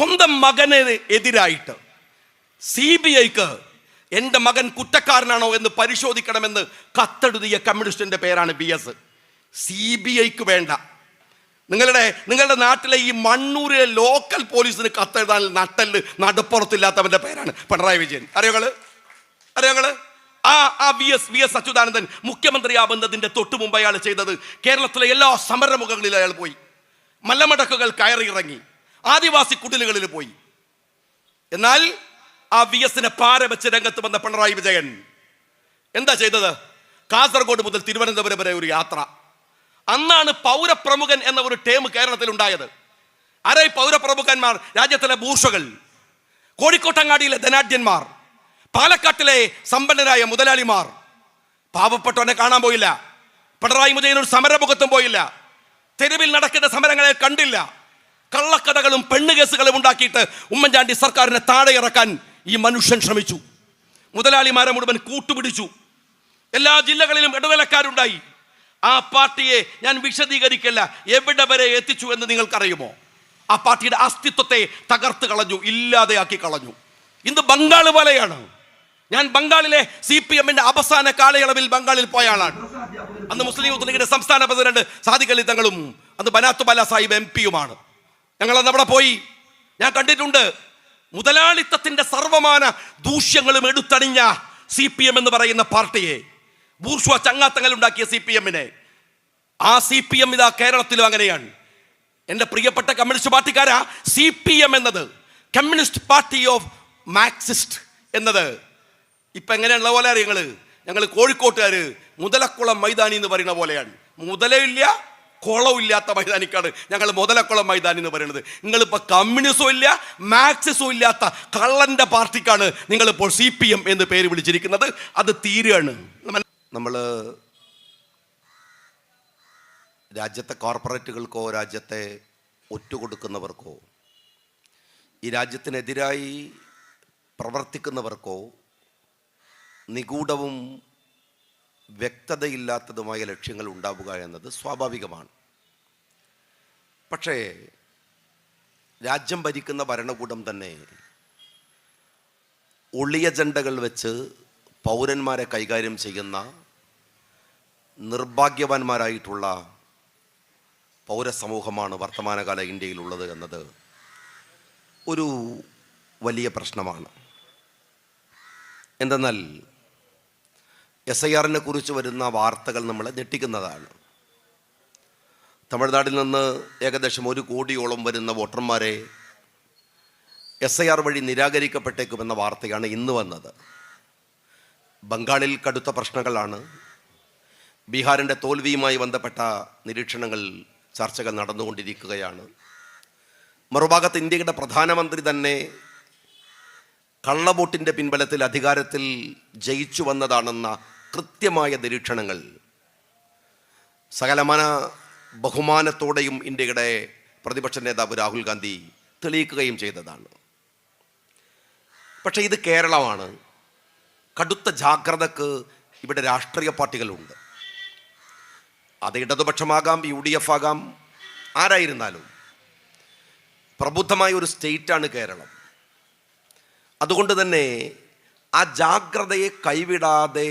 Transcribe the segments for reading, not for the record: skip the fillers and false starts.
സ്വന്തം മകന് എതിരായിട്ട് CBIക്ക് എൻ്റെ മകൻ കുറ്റക്കാരനാണോ എന്ന് പരിശോധിക്കണമെന്ന് കത്തെഴുതിയ കമ്മ്യൂണിസ്റ്റിൻ്റെ പേരാണ് BS. CBIക്ക് വേണ്ട. നിങ്ങളുടെ നാട്ടിലെ ഈ മണ്ണൂരിലെ ലോക്കൽ പോലീസിന് കത്തെഴുതാൻ നട്ടല് നടുപ്പുറത്തില്ലാത്തവൻ്റെ പേരാണ് പിണറായി വിജയൻ. അറിയാങ്ങള് ആ VS അച്യുതാനന്ദൻ മുഖ്യമന്ത്രിയാവുന്നതിൻ്റെ തൊട്ടു മുമ്പ് അയാൾ ചെയ്തത് കേരളത്തിലെ എല്ലാ സമരമുഖങ്ങളിൽ അയാൾ പോയി, മലമടക്കുകൾ കയറി ഇറങ്ങി, ആദിവാസി കുടിലുകളിൽ പോയി. എന്നാൽ ആ VSനെ പാര വെച്ച് രംഗത്ത് വന്ന പിണറായി വിജയൻ എന്താ ചെയ്തത്? കാസർഗോഡ് മുതൽ തിരുവനന്തപുരം വരെ ഒരു യാത്ര. അന്നാണ് പൗരപ്രമുഖൻ എന്ന ഒരു ടേം കേരളത്തിൽ ഉണ്ടായത്. ആരാ ഈ പൗരപ്രമുഖന്മാർ? രാജ്യത്തിലെ ബൂർഷകൾ, കോഴിക്കോട്ടങ്ങാടിയിലെ ധനാഢ്യന്മാർ, പാലക്കാട്ടിലെ സമ്പന്നരായ മുതലാളിമാർ. പാവപ്പെട്ടവനെ കാണാൻ പോയില്ല. പിണറായി വിജയൻ ഒരു സമരമുഖത്തും പോയില്ല. തെരുവിൽ നടക്കുന്ന സമരങ്ങളെ കണ്ടില്ല. കള്ളക്കഥകളും പെണ്ണുകേസുകളും ഉണ്ടാക്കിയിട്ട് ഉമ്മൻചാണ്ടി സർക്കാരിനെ താഴെ ഇറക്കാൻ ഈ മനുഷ്യൻ ശ്രമിച്ചു. മുതലാളിമാരെ മുഴുവൻ കൂട്ടുപിടിച്ചു. എല്ലാ ജില്ലകളിലും ഇടനിലക്കാരുണ്ടായി. ആ പാർട്ടിയെ ഞാൻ വിശദീകരിക്കില്ല എവിടെ വരെ എത്തിച്ചു എന്ന് നിങ്ങൾക്കറിയുമോ? ആ പാർട്ടിയുടെ അസ്തിത്വത്തെ തകർത്ത് കളഞ്ഞു, ഇല്ലാതെയാക്കി കളഞ്ഞു. ഇന്ന് ബംഗാൾ പോലെയാണ്. ഞാൻ ബംഗാളിലെ CPMന്റെ അവസാന കാലയളവിൽ ബംഗാളിൽ പോയ ആളാണ്. അന്ന് മുസ്ലിം യൂത്ത് ലീഗിന്റെ സംസ്ഥാന പ്രസിഡന്റ് സാദിഖ് അലി തങ്ങളും അന്ന് ബനാത്ത് ബാല സാഹിബ് MP-യുമാണ്. ഞങ്ങളന്ന് അവിടെ പോയി. ഞാൻ കണ്ടിട്ടുണ്ട് മുതലാളിത്തത്തിന്റെ സർവമാന ദൂഷ്യങ്ങളും എടുത്തണിഞ്ഞ CPM എന്ന് പറയുന്ന പാർട്ടിയെ, ബൂർഷ്വ ചങ്ങാത്തങ്ങൾ ഉണ്ടാക്കിയ CPMനെ. ആ CPM ഇതാ കേരളത്തിലും അങ്ങനെയാണ്. എൻ്റെ പ്രിയപ്പെട്ട കമ്മ്യൂണിസ്റ്റ് പാർട്ടിക്കാരാ, CPM എന്നത് കമ്മ്യൂണിസ്റ്റ് പാർട്ടി ഓഫ് മാർക്സിസ്റ്റ് എന്നത് ഇപ്പം എങ്ങനെയുള്ള പോലെ അറിയങ്ങള്, ഞങ്ങൾ കോഴിക്കോട്ടുകാര് മുതലക്കുളം മൈതാനി എന്ന് പറയുന്ന പോലെയാണ്. മുതലയില്ല കുളമില്ലാത്ത മൈതാനിക്കാണ് ഞങ്ങൾ മുതലക്കുളം മൈതാനി എന്ന് പറയുന്നത്. നിങ്ങളിപ്പോൾ കമ്മ്യൂണിസവും ഇല്ല മാർക്സിസവും ഇല്ലാത്ത കള്ളൻ്റെ പാർട്ടിക്കാണ് നിങ്ങളിപ്പോൾ CPM എന്ന് പേര് വിളിച്ചിരിക്കുന്നത്. അത് തീരുകയാണ്. നമ്മൾ രാജ്യത്തെ കോർപ്പറേറ്റുകൾക്കോ രാജ്യത്തെ ഒറ്റുകൊടുക്കുന്നവർക്കോ ഈ രാജ്യത്തിനെതിരായി പ്രവർത്തിക്കുന്നവർക്കോ നിഗൂഢവും വ്യക്തതയില്ലാത്തതുമായ ലക്ഷ്യങ്ങൾ ഉണ്ടാവുക എന്നത് സ്വാഭാവികമാണ്. പക്ഷേ രാജ്യം ഭരിക്കുന്ന ഭരണകൂടം തന്നെ ഒളിയ അജണ്ടകൾ വെച്ച് പൗരന്മാരെ കൈകാര്യം ചെയ്യുന്ന നിർഭാഗ്യവാന്മാരായിട്ടുള്ള പൗരസമൂഹമാണ് വർത്തമാനകാല ഇന്ത്യയിലുള്ളത് എന്നത് ഒരു വലിയ പ്രശ്നമാണ്. എന്തെന്നാൽ SIRനെ കുറിച്ച് വരുന്ന വാർത്തകൾ നമ്മളെ ഞെട്ടിക്കുന്നതാണ്. തമിഴ്നാട്ടിൽ നിന്ന് ഏകദേശം 1 കോടിയോളം വരുന്ന വോട്ടർമാരെ SIR വഴി നിരാകരിക്കപ്പെട്ടേക്കുമെന്ന വാർത്തയാണ് ഇന്ന് വന്നത്. ബംഗാളിൽ കടുത്ത പ്രശ്നങ്ങളാണ്. ബീഹാറിൻ്റെ തോൽവിയുമായി ബന്ധപ്പെട്ട നിരീക്ഷണങ്ങൾ, ചർച്ചകൾ നടന്നുകൊണ്ടിരിക്കുകയാണ്. മറുഭാഗത്ത് ഇന്ത്യയുടെ പ്രധാനമന്ത്രി തന്നെ കള്ളവോട്ടിൻ്റെ പിൻബലത്തിൽ അധികാരത്തിൽ ജയിച്ചു വന്നതാണെന്ന കൃത്യമായ നിരീക്ഷണങ്ങൾ സകലമാന ബഹുമാനത്തോടെയും ഇന്ത്യയുടെ പ്രതിപക്ഷ നേതാവ് രാഹുൽ ഗാന്ധി തെളിയിക്കുകയും ചെയ്തതാണ്. പക്ഷേ ഇത് കേരളമാണ്. കടുത്ത ജാഗ്രതക്ക് ഇവിടെ രാഷ്ട്രീയ പാർട്ടികളുണ്ട്. അത് ഇടതുപക്ഷമാകാം, UDF ആകാം, ആരായിരുന്നാലും പ്രബുദ്ധമായ ഒരു സ്റ്റേറ്റാണ് കേരളം. അതുകൊണ്ട് തന്നെ ആ ജാഗ്രതയെ കൈവിടാതെ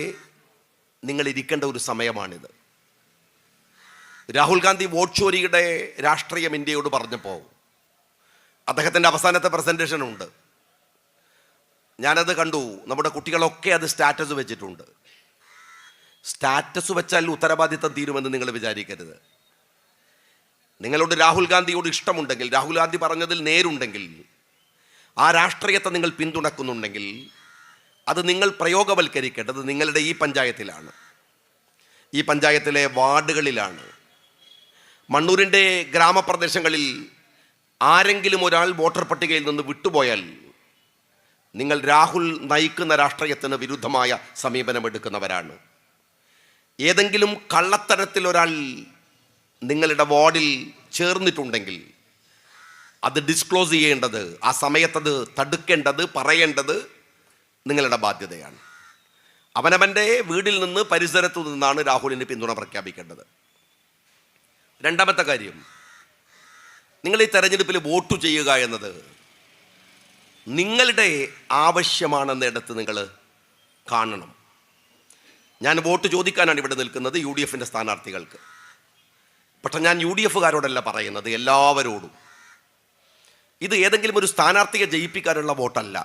നിങ്ങൾ ഇരിക്കേണ്ട ഒരു സമയമാണിത്. രാഹുൽ ഗാന്ധി വോട്ട് ചോരിയുടെ രാഷ്ട്രീയം ഇന്ത്യയോട് പറഞ്ഞപ്പോൾ അദ്ദേഹത്തിൻ്റെ അവസാനത്തെ പ്രസൻറ്റേഷൻ ഉണ്ട്. ഞാനത് കണ്ടു. നമ്മുടെ കുട്ടികളൊക്കെ അത് സ്റ്റാറ്റസ് വെച്ചിട്ടുണ്ട്. സ്റ്റാറ്റസ് വെച്ചാൽ ഉത്തരവാദിത്തം തീരുമെന്ന് നിങ്ങൾ വിചാരിക്കരുത്. നിങ്ങളോട് രാഹുൽ ഗാന്ധിയോട് ഇഷ്ടമുണ്ടെങ്കിൽ, രാഹുൽ ഗാന്ധി പറഞ്ഞതിൽ നേരുണ്ടെങ്കിൽ, ആ രാഷ്ട്രീയത്തെ നിങ്ങൾ പിന്തുണക്കുന്നുണ്ടെങ്കിൽ അത് നിങ്ങൾ പ്രയോഗവൽക്കരിക്കേണ്ടത് നിങ്ങളുടെ ഈ പഞ്ചായത്തിലാണ്, ഈ പഞ്ചായത്തിലെ വാർഡുകളിലാണ്. മണ്ണൂരിൻ്റെ ഗ്രാമപ്രദേശങ്ങളിൽ ആരെങ്കിലും ഒരാൾ വോട്ടർ പട്ടികയിൽ നിന്ന് വിട്ടുപോയാൽ നിങ്ങൾ രാഹുൽ നയിക്കുന്ന രാഷ്ട്രീയത്തിന് വിരുദ്ധമായ സമീപനമെടുക്കുന്നവരാണ്. ഏതെങ്കിലും കള്ളത്തരത്തിൽ ഒരാൾ നിങ്ങളുടെ വാർഡിൽ ചേർന്നിട്ടുണ്ടെങ്കിൽ അത് ഡിസ്ക്ലോസ് ചെയ്യേണ്ടത്, ആ സമയത്തത് തടുക്കേണ്ടത്, പറയേണ്ടത് നിങ്ങളുടെ ബാധ്യതയാണ്. അവനവൻ്റെ വീടിൽ നിന്ന്, പരിസരത്തു നിന്നാണ് രാഹുലിന് പിന്തുണ പ്രഖ്യാപിക്കേണ്ടത്. രണ്ടാമത്തെ കാര്യം, നിങ്ങൾ ഈ തെരഞ്ഞെടുപ്പിൽ വോട്ട് ചെയ്യുക എന്നത് നിങ്ങളുടെ ആവശ്യമാണെന്നിടത്ത് നിങ്ങൾ കാണണം. ഞാൻ വോട്ട് ചോദിക്കാനാണ് ഇവിടെ നിൽക്കുന്നത് UDFൻ്റെ സ്ഥാനാർത്ഥികൾക്ക്. പക്ഷെ ഞാൻ UDFകാരോടല്ല പറയുന്നത്, എല്ലാവരോടും. ഇത് ഏതെങ്കിലും ഒരു സ്ഥാനാർത്ഥിയെ ജയിപ്പിക്കാനുള്ള വോട്ടല്ല,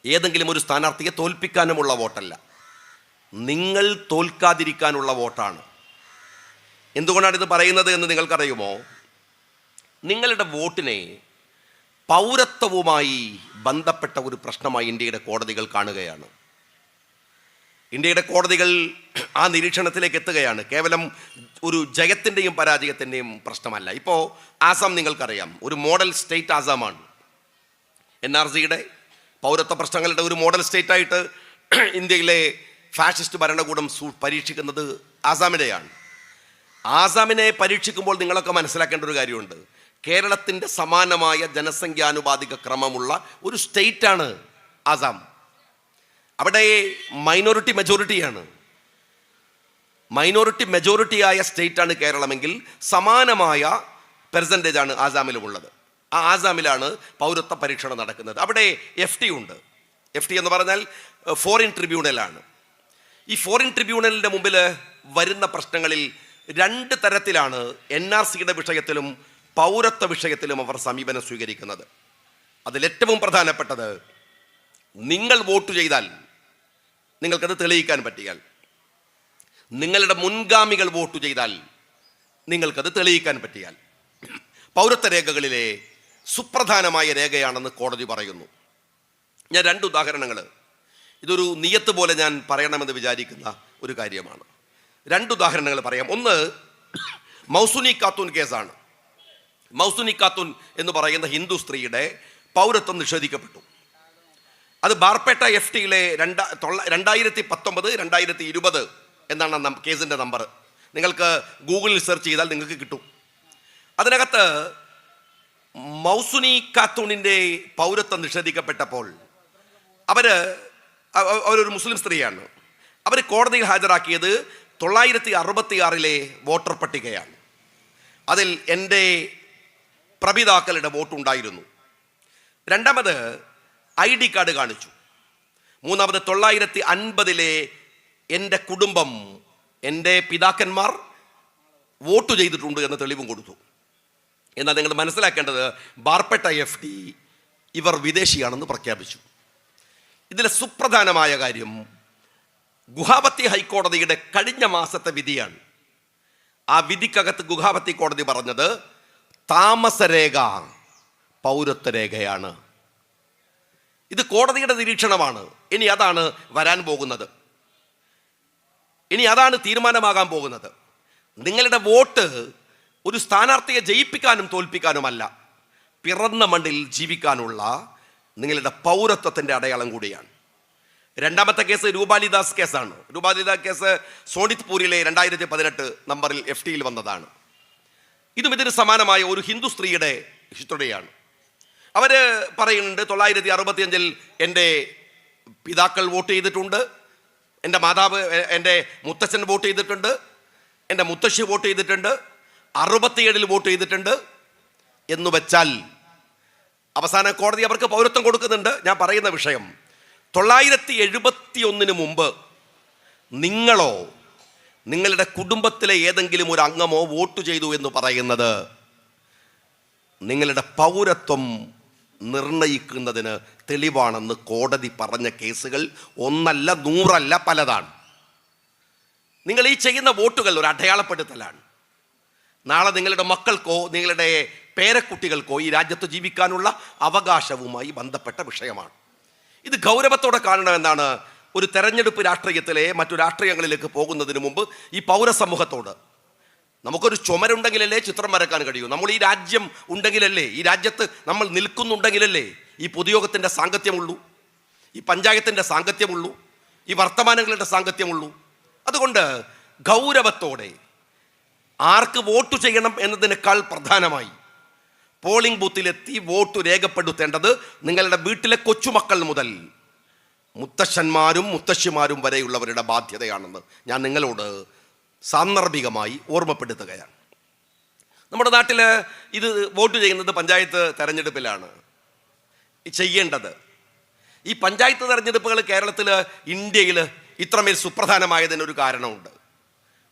ഏതെങ്കിലും ഒരു സ്ഥാനാർത്ഥിയെ തോൽപ്പിക്കാനുമുള്ള വോട്ടല്ല, നിങ്ങൾ തോൽക്കാതിരിക്കാനുള്ള വോട്ടാണ്. എന്തുകൊണ്ടാണ് ഇത് പറയുന്നത് എന്ന് നിങ്ങൾക്കറിയുമോ? നിങ്ങളുടെ വോട്ടിനെ പൗരത്വവുമായി ബന്ധപ്പെട്ട ഒരു പ്രശ്നമായി ഇന്ത്യയുടെ കോടതികൾ കാണുകയാണ്. ഇന്ത്യയുടെ കോടതികൾ ആ നിരീക്ഷണത്തിലേക്ക് എത്തുകയാണ്. കേവലം ഒരു ജയത്തിൻ്റെയും പരാജയത്തിൻ്റെയും പ്രശ്നമല്ല. ഇപ്പോൾ ആസാം നിങ്ങൾക്കറിയാം, ഒരു മോഡൽ സ്റ്റേറ്റ് ആസാമാണ്. NRCയുടെ പൗരത്വ പ്രശ്നങ്ങളുടെ ഒരു മോഡൽ സ്റ്റേറ്റായിട്ട് ഇന്ത്യയിലെ ഫാഷിസ്റ്റ് ഭരണകൂടം പരീക്ഷിക്കുന്നത് ആസാമിനെയാണ്. ആസാമിനെ പരീക്ഷിക്കുമ്പോൾ നിങ്ങളൊക്കെ മനസ്സിലാക്കേണ്ട ഒരു കാര്യമുണ്ട്. കേരളത്തിൻ്റെ സമാനമായ ജനസംഖ്യാനുപാതിക ക്രമമുള്ള ഒരു സ്റ്റേറ്റാണ് ആസാം. അവിടെ മൈനോറിറ്റി മെജോറിറ്റിയാണ്. മൈനോറിറ്റി മെജോറിറ്റിയായ സ്റ്റേറ്റാണ് കേരളമെങ്കിൽ സമാനമായ പെർസെൻറ്റേജാണ് ആസാമിലുമുള്ളത്. ആ ആസാമിലാണ് പൗരത്വ പരീക്ഷണം നടക്കുന്നത്. അവിടെ FT ഉണ്ട്. FT എന്ന് പറഞ്ഞാൽ ഫോറിൻ ട്രിബ്യൂണലാണ്. ഈ ഫോറിൻ ട്രിബ്യൂണലിൻ്റെ മുമ്പിൽ വരുന്ന പ്രശ്നങ്ങളിൽ 2 തരത്തിലാണ് NRCയുടെ വിഷയത്തിലും പൗരത്വ വിഷയത്തിലും അവർ സമീപനം സ്വീകരിക്കുന്നത്. അതിലേറ്റവും പ്രധാനപ്പെട്ടത്, നിങ്ങൾ വോട്ട് ചെയ്താൽ നിങ്ങൾക്കത് തെളിയിക്കാൻ പറ്റിയാൽ, നിങ്ങളുടെ മുൻഗാമികൾ വോട്ട് ചെയ്താൽ നിങ്ങൾക്കത് തെളിയിക്കാൻ പറ്റിയാൽ, പൗരത്വ രേഖകളിലെ സുപ്രധാനമായ രേഖയാണെന്ന് കോടതി പറയുന്നു. ഞാൻ 2 ഉദാഹരണങ്ങൾ, ഇതൊരു നിയത്ത് പോലെ ഞാൻ പറയണമെന്ന് വിചാരിക്കുന്ന ഒരു കാര്യമാണ്. 2 ഉദാഹരണങ്ങൾ പറയാം. ഒന്ന് മൗസുനി ഖാത്തൂൻ കേസാണ്. മൗസുനി ഖാത്തൂൻ എന്ന് പറയുന്ന ഹിന്ദു സ്ത്രീയുടെ പൗരത്വം നിഷേധിക്കപ്പെട്ടു. അത് ബാർപേട്ട FTയിലെ 2019-2020 എന്നാണ് കേസിൻ്റെ നമ്പർ. നിങ്ങൾക്ക് ഗൂഗിളിൽ സെർച്ച് ചെയ്താൽ നിങ്ങൾക്ക് കിട്ടും. അതിനകത്ത് മൗസുനി ഖാത്തൂണിൻ്റെ പൗരത്വം നിഷേധിക്കപ്പെട്ടപ്പോൾ അവരൊരു മുസ്ലിം സ്ത്രീയാണ്. അവർ കോടതിയിൽ ഹാജരാക്കിയത് 966 വോട്ടർ പട്ടികയാണ്. അതിൽ എൻ്റെ പ്രപിതാക്കളുടെ വോട്ടുണ്ടായിരുന്നു. രണ്ടാമത് ID കാർഡ് കാണിച്ചു. മൂന്നാമത് 950 എൻ്റെ കുടുംബം, എൻ്റെ പിതാക്കന്മാർ വോട്ട് ചെയ്തിട്ടുണ്ട് എന്ന തെളിവും കൊടുത്തു. എന്നാൽ നിങ്ങൾ മനസ്സിലാക്കേണ്ടത്, ബാർപേട്ട FT ഇവർ വിദേശിയാണെന്ന് പ്രഖ്യാപിച്ചു. ഇതിലെ സുപ്രധാനമായ കാര്യം ഗുവാഹത്തി ഹൈക്കോടതിയുടെ കഴിഞ്ഞ മാസത്തെ വിധിയാണ്. ആ വിധിക്കകത്ത് ഗുവാഹത്തി കോടതി പറഞ്ഞത് താമസരേഖ പൗരത്വ രേഖയാണ്. ഇത് കോടതിയുടെ നിരീക്ഷണമാണ്. ഇനി അതാണ് വരാൻ പോകുന്നത്. ഇനി അതാണ് തീരുമാനമാകാൻ പോകുന്നത്. നിങ്ങളുടെ വോട്ട് ഒരു സ്ഥാനാർത്ഥിയെ ജയിപ്പിക്കാനും തോൽപ്പിക്കാനുമല്ല, പിറന്ന മണ്ണിൽ ജീവിക്കാനുള്ള നിങ്ങളുടെ പൗരത്വത്തിൻ്റെ അടയാളം കൂടിയാണ്. രണ്ടാമത്തെ കേസ് രൂപാലിദാസ് കേസാണ്. രൂപാലിദാസ് കേസ് സോണിത്പൂരിലെ 2018 നമ്പറിൽ FTയിൽ വന്നതാണ്. ഇതും ഇതിന് സമാനമായ ഒരു ഹിന്ദു സ്ത്രീയുടെ ഹിസ്റ്ററിയാണ്. അവർ പറയുന്നുണ്ട് 965 എൻ്റെ പിതാക്കൾ വോട്ട് ചെയ്തിട്ടുണ്ട്, എൻ്റെ മാതാവ്, എൻ്റെ മുത്തച്ഛൻ വോട്ട് ചെയ്തിട്ടുണ്ട്, എൻ്റെ മുത്തശ്ശി വോട്ട് ചെയ്തിട്ടുണ്ട്, 67 വോട്ട് ചെയ്തിട്ടുണ്ട് എന്ന് വെച്ചാൽ അവസാന കോടതി അവർക്ക് പൗരത്വം കൊടുക്കുന്നുണ്ട്. ഞാൻ പറയുന്ന വിഷയം, 971 മുമ്പ് നിങ്ങളോ നിങ്ങളുടെ കുടുംബത്തിലെ ഏതെങ്കിലും ഒരു അംഗമോ വോട്ട് ചെയ്തു എന്ന് പറയുന്നത് നിങ്ങളുടെ പൗരത്വം നിർണയിക്കുന്നതിന് തെളിവാണെന്ന് കോടതി പറഞ്ഞ കേസുകൾ 1 അല്ല 100 അല്ല പലതാണ്. നിങ്ങൾ ഈ ചെയ്യുന്ന വോട്ടുകൾ ഒരു അടയാളപ്പെടുത്തലാണ്. നാളെ നിങ്ങളുടെ മക്കൾക്കോ നിങ്ങളുടെ പേരക്കുട്ടികൾക്കോ ഈ രാജ്യത്ത് ജീവിക്കാനുള്ള അവകാശവുമായി ബന്ധപ്പെട്ട വിഷയമാണ്. ഇത് ഗൗരവത്തോടെ കാണണമെന്നാണ് ഒരു തെരഞ്ഞെടുപ്പ് രാഷ്ട്രീയത്തിലെ മറ്റു രാഷ്ട്രീയങ്ങളിലേക്ക് പോകുന്നതിന് മുമ്പ് ഈ പൗരസമൂഹത്തോട്. നമുക്കൊരു ചുമരുണ്ടെങ്കിലല്ലേ ചിത്രം വരക്കാൻ കഴിയൂ. നമ്മൾ ഈ രാജ്യം ഉണ്ടെങ്കിലല്ലേ, ഈ രാജ്യത്ത് നമ്മൾ നിൽക്കുന്നുണ്ടെങ്കിലല്ലേ ഈ പൊതുയോഗത്തിൻ്റെ സാങ്കത്യമുള്ളൂ, ഈ പഞ്ചായത്തിൻ്റെ സാങ്കത്യമുള്ളൂ, ഈ വർത്തമാനങ്ങളുടെ സാങ്കത്യമുള്ളൂ. അതുകൊണ്ട് ഗൗരവത്തോടെ ആർക്ക് വോട്ട് ചെയ്യണം എന്നതിനേക്കാൾ പ്രധാനമായി പോളിംഗ് ബൂത്തിലെത്തി വോട്ട് രേഖപ്പെടുത്തേണ്ടത് നിങ്ങളുടെ വീട്ടിലെ കൊച്ചുമക്കൾ മുതൽ മുത്തശ്ശന്മാരും മുത്തശ്ശിമാരും വരെയുള്ളവരുടെ ബാധ്യതയാണെന്ന് ഞാൻ നിങ്ങളോട് സാന്ദർഭികമായി ഓർമ്മപ്പെടുത്തുകയാണ്. നമ്മുടെ നാട്ടിൽ ഇത് വോട്ട് ചെയ്യുന്നത് പഞ്ചായത്ത് തെരഞ്ഞെടുപ്പിലാണ്. ചെയ്യേണ്ടത്. ഈ പഞ്ചായത്ത് തെരഞ്ഞെടുപ്പുകൾ കേരളത്തിൽ, ഇന്ത്യയിൽ ഇത്രമേൽ സുപ്രധാനമായതിനൊരു കാരണമുണ്ട്.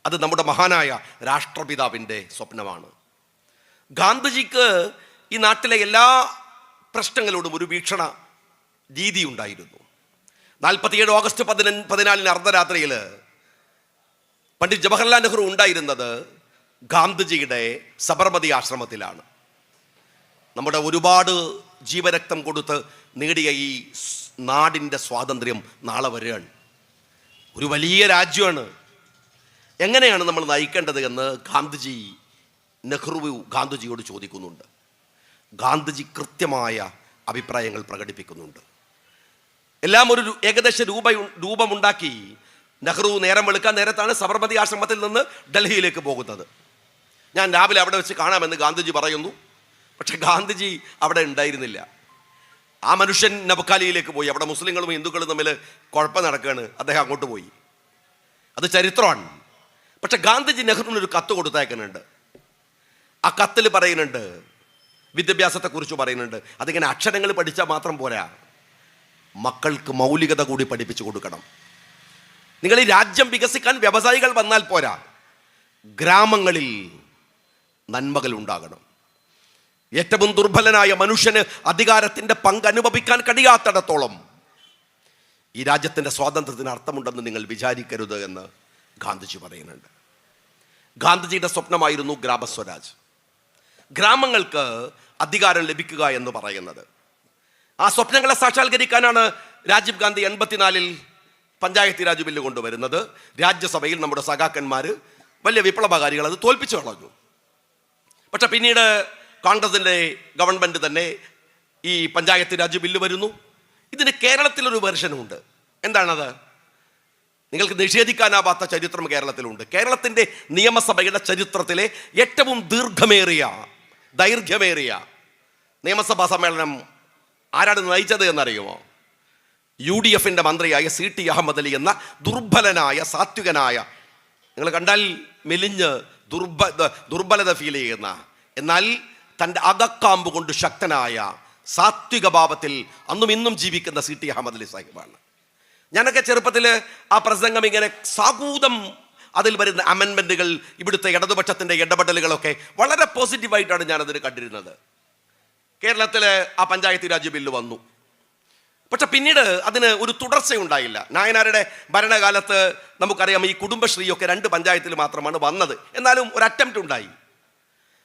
അത് നമ്മുടെ മഹാനായ രാഷ്ട്രപിതാവിൻ്റെ സ്വപ്നമാണ്. ഗാന്ധിജിക്ക് ഈ നാട്ടിലെ എല്ലാ പ്രശ്നങ്ങളോടും ഒരു വീക്ഷണ രീതി ഉണ്ടായിരുന്നു. 47 ഓഗസ്റ്റ് 14 അർദ്ധരാത്രിയിൽ പണ്ഡിറ്റ് ജവഹർലാൽ നെഹ്റു ഉണ്ടായിരുന്നത് ഗാന്ധിജിയുടെ സബർമതി ആശ്രമത്തിലാണ്. നമ്മുടെ ഒരുപാട് ജീവരക്തം കൊടുത്ത് നേടിയ ഈ നാടിൻ്റെ സ്വാതന്ത്ര്യം നാളെ വരികയാണ്. ഒരു വലിയ രാജ്യമാണ്. എങ്ങനെയാണ് നമ്മൾ നയിക്കേണ്ടത് എന്ന് നെഹ്റു ഗാന്ധിജിയോട് ചോദിക്കുന്നുണ്ട്. ഗാന്ധിജി കൃത്യമായ അഭിപ്രായങ്ങൾ പ്രകടിപ്പിക്കുന്നുണ്ട്. എല്ലാം ഒരു ഏകദേശ രൂപമുണ്ടാക്കി നെഹ്റു നേരം വെളുക്കാൻ നേരത്താണ് സബർമതി ആശ്രമത്തിൽ നിന്ന് ഡൽഹിയിലേക്ക് പോകുന്നത്. ഞാൻ രാവിലെ അവിടെ വെച്ച് കാണാമെന്ന് ഗാന്ധിജി പറയുന്നു. പക്ഷെ ഗാന്ധിജി അവിടെ ഉണ്ടായിരുന്നില്ല. ആ മനുഷ്യൻ നബക്കാലിയിലേക്ക് പോയി. അവിടെ മുസ്ലിങ്ങളും ഹിന്ദുക്കളും തമ്മിൽ കുഴപ്പം നടക്കുകയാണ്. അദ്ദേഹം അങ്ങോട്ട് പോയി. അത് ചരിത്രമാണ്. പക്ഷെ ഗാന്ധിജി നെഹ്റുവിനൊരു കത്ത് കൊടുത്തയക്കുന്നുണ്ട്. ആ കത്തിൽ പറയുന്നുണ്ട്, വിദ്യാഭ്യാസത്തെക്കുറിച്ച് പറയുന്നുണ്ട്. അതിങ്ങനെ അക്ഷരങ്ങൾ പഠിച്ചാൽ മാത്രം പോരാ, മക്കൾക്ക് മൗലികത കൂടി പഠിപ്പിച്ചു കൊടുക്കണം. നിങ്ങൾ ഈ രാജ്യം വികസിക്കാൻ വ്യവസായികൾ വന്നാൽ പോരാ, ഗ്രാമങ്ങളിൽ നന്മകൾ ഉണ്ടാകണം. ഏറ്റവും ദുർബലനായ മനുഷ്യന് അധികാരത്തിൻ്റെ പങ്ക് അനുഭവിക്കാൻ കഴിയാത്തിടത്തോളം ഈ രാജ്യത്തിൻ്റെ സ്വാതന്ത്ര്യത്തിന് അർത്ഥമുണ്ടെന്ന് നിങ്ങൾ വിചാരിക്കരുത് എന്ന് ഗാന്ധിജി പറയുന്നുണ്ട്. ഗാന്ധിജിയുടെ സ്വപ്നമായിരുന്നു ഗ്രാമസ്വരാജ്, ഗ്രാമങ്ങൾക്ക് അധികാരം ലഭിക്കുക എന്ന് പറയുന്നത്. ആ സ്വപ്നങ്ങളെ സാക്ഷാത്കരിക്കാനാണ് രാജീവ് ഗാന്ധി 84 പഞ്ചായത്തി രാജ് ബില്ല് കൊണ്ടുവരുന്നത്. രാജ്യസഭയിൽ നമ്മുടെ സഖാക്കന്മാർ, വലിയ വിപ്ലവകാരികൾ അത് തോൽപ്പിച്ചു കളഞ്ഞു. പക്ഷെ പിന്നീട് കോൺഗ്രസിൻ്റെ ഗവൺമെൻറ് തന്നെ ഈ പഞ്ചായത്ത് രാജ് ബില്ല് വരുന്നു. ഇതിന് കേരളത്തിലൊരു വെർഷനുണ്ട്. എന്താണത്? നിങ്ങൾക്ക് നിഷേധിക്കാനാവാത്ത ചരിത്രം കേരളത്തിലുണ്ട്. കേരളത്തിൻ്റെ നിയമസഭയുടെ ചരിത്രത്തിലെ ഏറ്റവും ദൈർഘ്യമേറിയ നിയമസഭാ സമ്മേളനം ആരാണ് നയിച്ചത് എന്നറിയുമോ? UDFിൻ്റെ മന്ത്രിയായ CT അഹമ്മദ് അലി എന്ന ദുർബലനായ, സാത്വികനായ, നിങ്ങൾ കണ്ടാൽ മെലിഞ്ഞ് ദുർബലത ഫീൽ ചെയ്യുന്ന, എന്നാൽ തൻ്റെ അകക്കാമ്പ് കൊണ്ട് ശക്തനായ, സാത്വിക ഭാവത്തിൽ അന്നും ഇന്നും ജീവിക്കുന്ന CT അഹമ്മദ് അലി സാഹിബാണ്. ഞാനൊക്കെ ചെറുപ്പത്തിൽ ആ പ്രസംഗം ഇങ്ങനെ സാഗൂതം, അതിൽ വരുന്ന അമെൻമെൻറ്റുകൾ, ഇവിടുത്തെ ഇടതുപക്ഷത്തിൻ്റെ ഇടപെടലുകളൊക്കെ വളരെ പോസിറ്റീവായിട്ടാണ് ഞാനതിന് കണ്ടിരുന്നത്. കേരളത്തിൽ ആ പഞ്ചായത്ത് രാജ് ബില്ല് വന്നു. പക്ഷെ പിന്നീട് അതിന് ഒരു തുടർച്ചയുണ്ടായില്ല. നായനാരുടെ ഭരണകാലത്ത് നമുക്കറിയാം, ഈ കുടുംബശ്രീയൊക്കെ 2 പഞ്ചായത്തിൽ മാത്രമാണ് വന്നത്. എന്നാലും ഒരു അറ്റംപ്റ്റ് ഉണ്ടായി.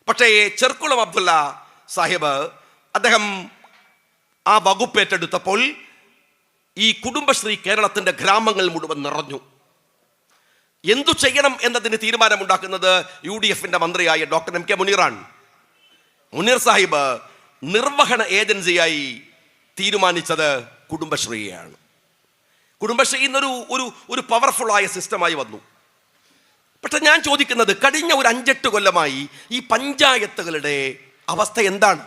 പക്ഷേ ചെർക്കുളം അബ്ദുള്ള സാഹിബ് അദ്ദേഹം ആ വകുപ്പ് ഏറ്റെടുത്തപ്പോൾ ഈ കുടുംബശ്രീ കേരളത്തിൻ്റെ ഗ്രാമങ്ങൾ മുഴുവൻ നിറഞ്ഞു. എന്തു ചെയ്യണം എന്നതിന് തീരുമാനമുണ്ടാക്കുന്നത് UDFിൻ്റെ മന്ത്രിയായ ഡോക്ടർ MK മുനീറാണ്. മുനീർ സാഹിബ് നിർവഹണ ഏജൻസിയായി തീരുമാനിച്ചത് കുടുംബശ്രീയാണ്. കുടുംബശ്രീ ഇന്നൊരു ഒരു പവർഫുള്ളായ സിസ്റ്റമായി വന്നു. പക്ഷെ ഞാൻ ചോദിക്കുന്നത്, കഴിഞ്ഞ ഒരു 5-8 കൊല്ലമായി ഈ പഞ്ചായത്തുകളുടെ അവസ്ഥ എന്താണ്?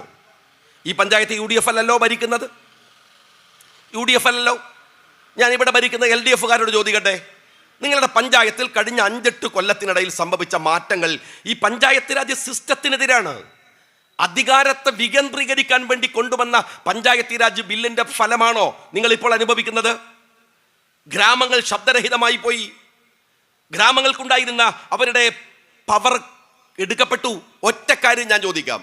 ഈ പഞ്ചായത്ത് UDF അല്ലല്ലോ ഭരിക്കുന്നത്. UDF അല്ലല്ലോ. ഞാനിവിടെ ഭരിക്കുന്ന LDFകാരോട് ചോദിക്കട്ടെ, നിങ്ങളുടെ പഞ്ചായത്തിൽ കഴിഞ്ഞ 5-8 കൊല്ലത്തിനിടയിൽ സംഭവിച്ച മാറ്റങ്ങൾ ഈ പഞ്ചായത്ത് രാജ് സിസ്റ്റത്തിനെതിരാണ്. അധികാരത്തെ വികേന്ദ്രീകരിക്കാൻ വേണ്ടി കൊണ്ടുവന്ന പഞ്ചായത്തി രാജ് ബില്ലിന്റെ ഫലമാണോ നിങ്ങൾ ഇപ്പോൾ അനുഭവിക്കുന്നത്? ഗ്രാമങ്ങൾ ശബ്ദരഹിതമായി പോയി. ഗ്രാമങ്ങൾക്കുണ്ടായിരുന്ന അവരുടെ പവർ എടുക്കപ്പെട്ടു. ഒറ്റ കാര്യം ഞാൻ ചോദിക്കാം,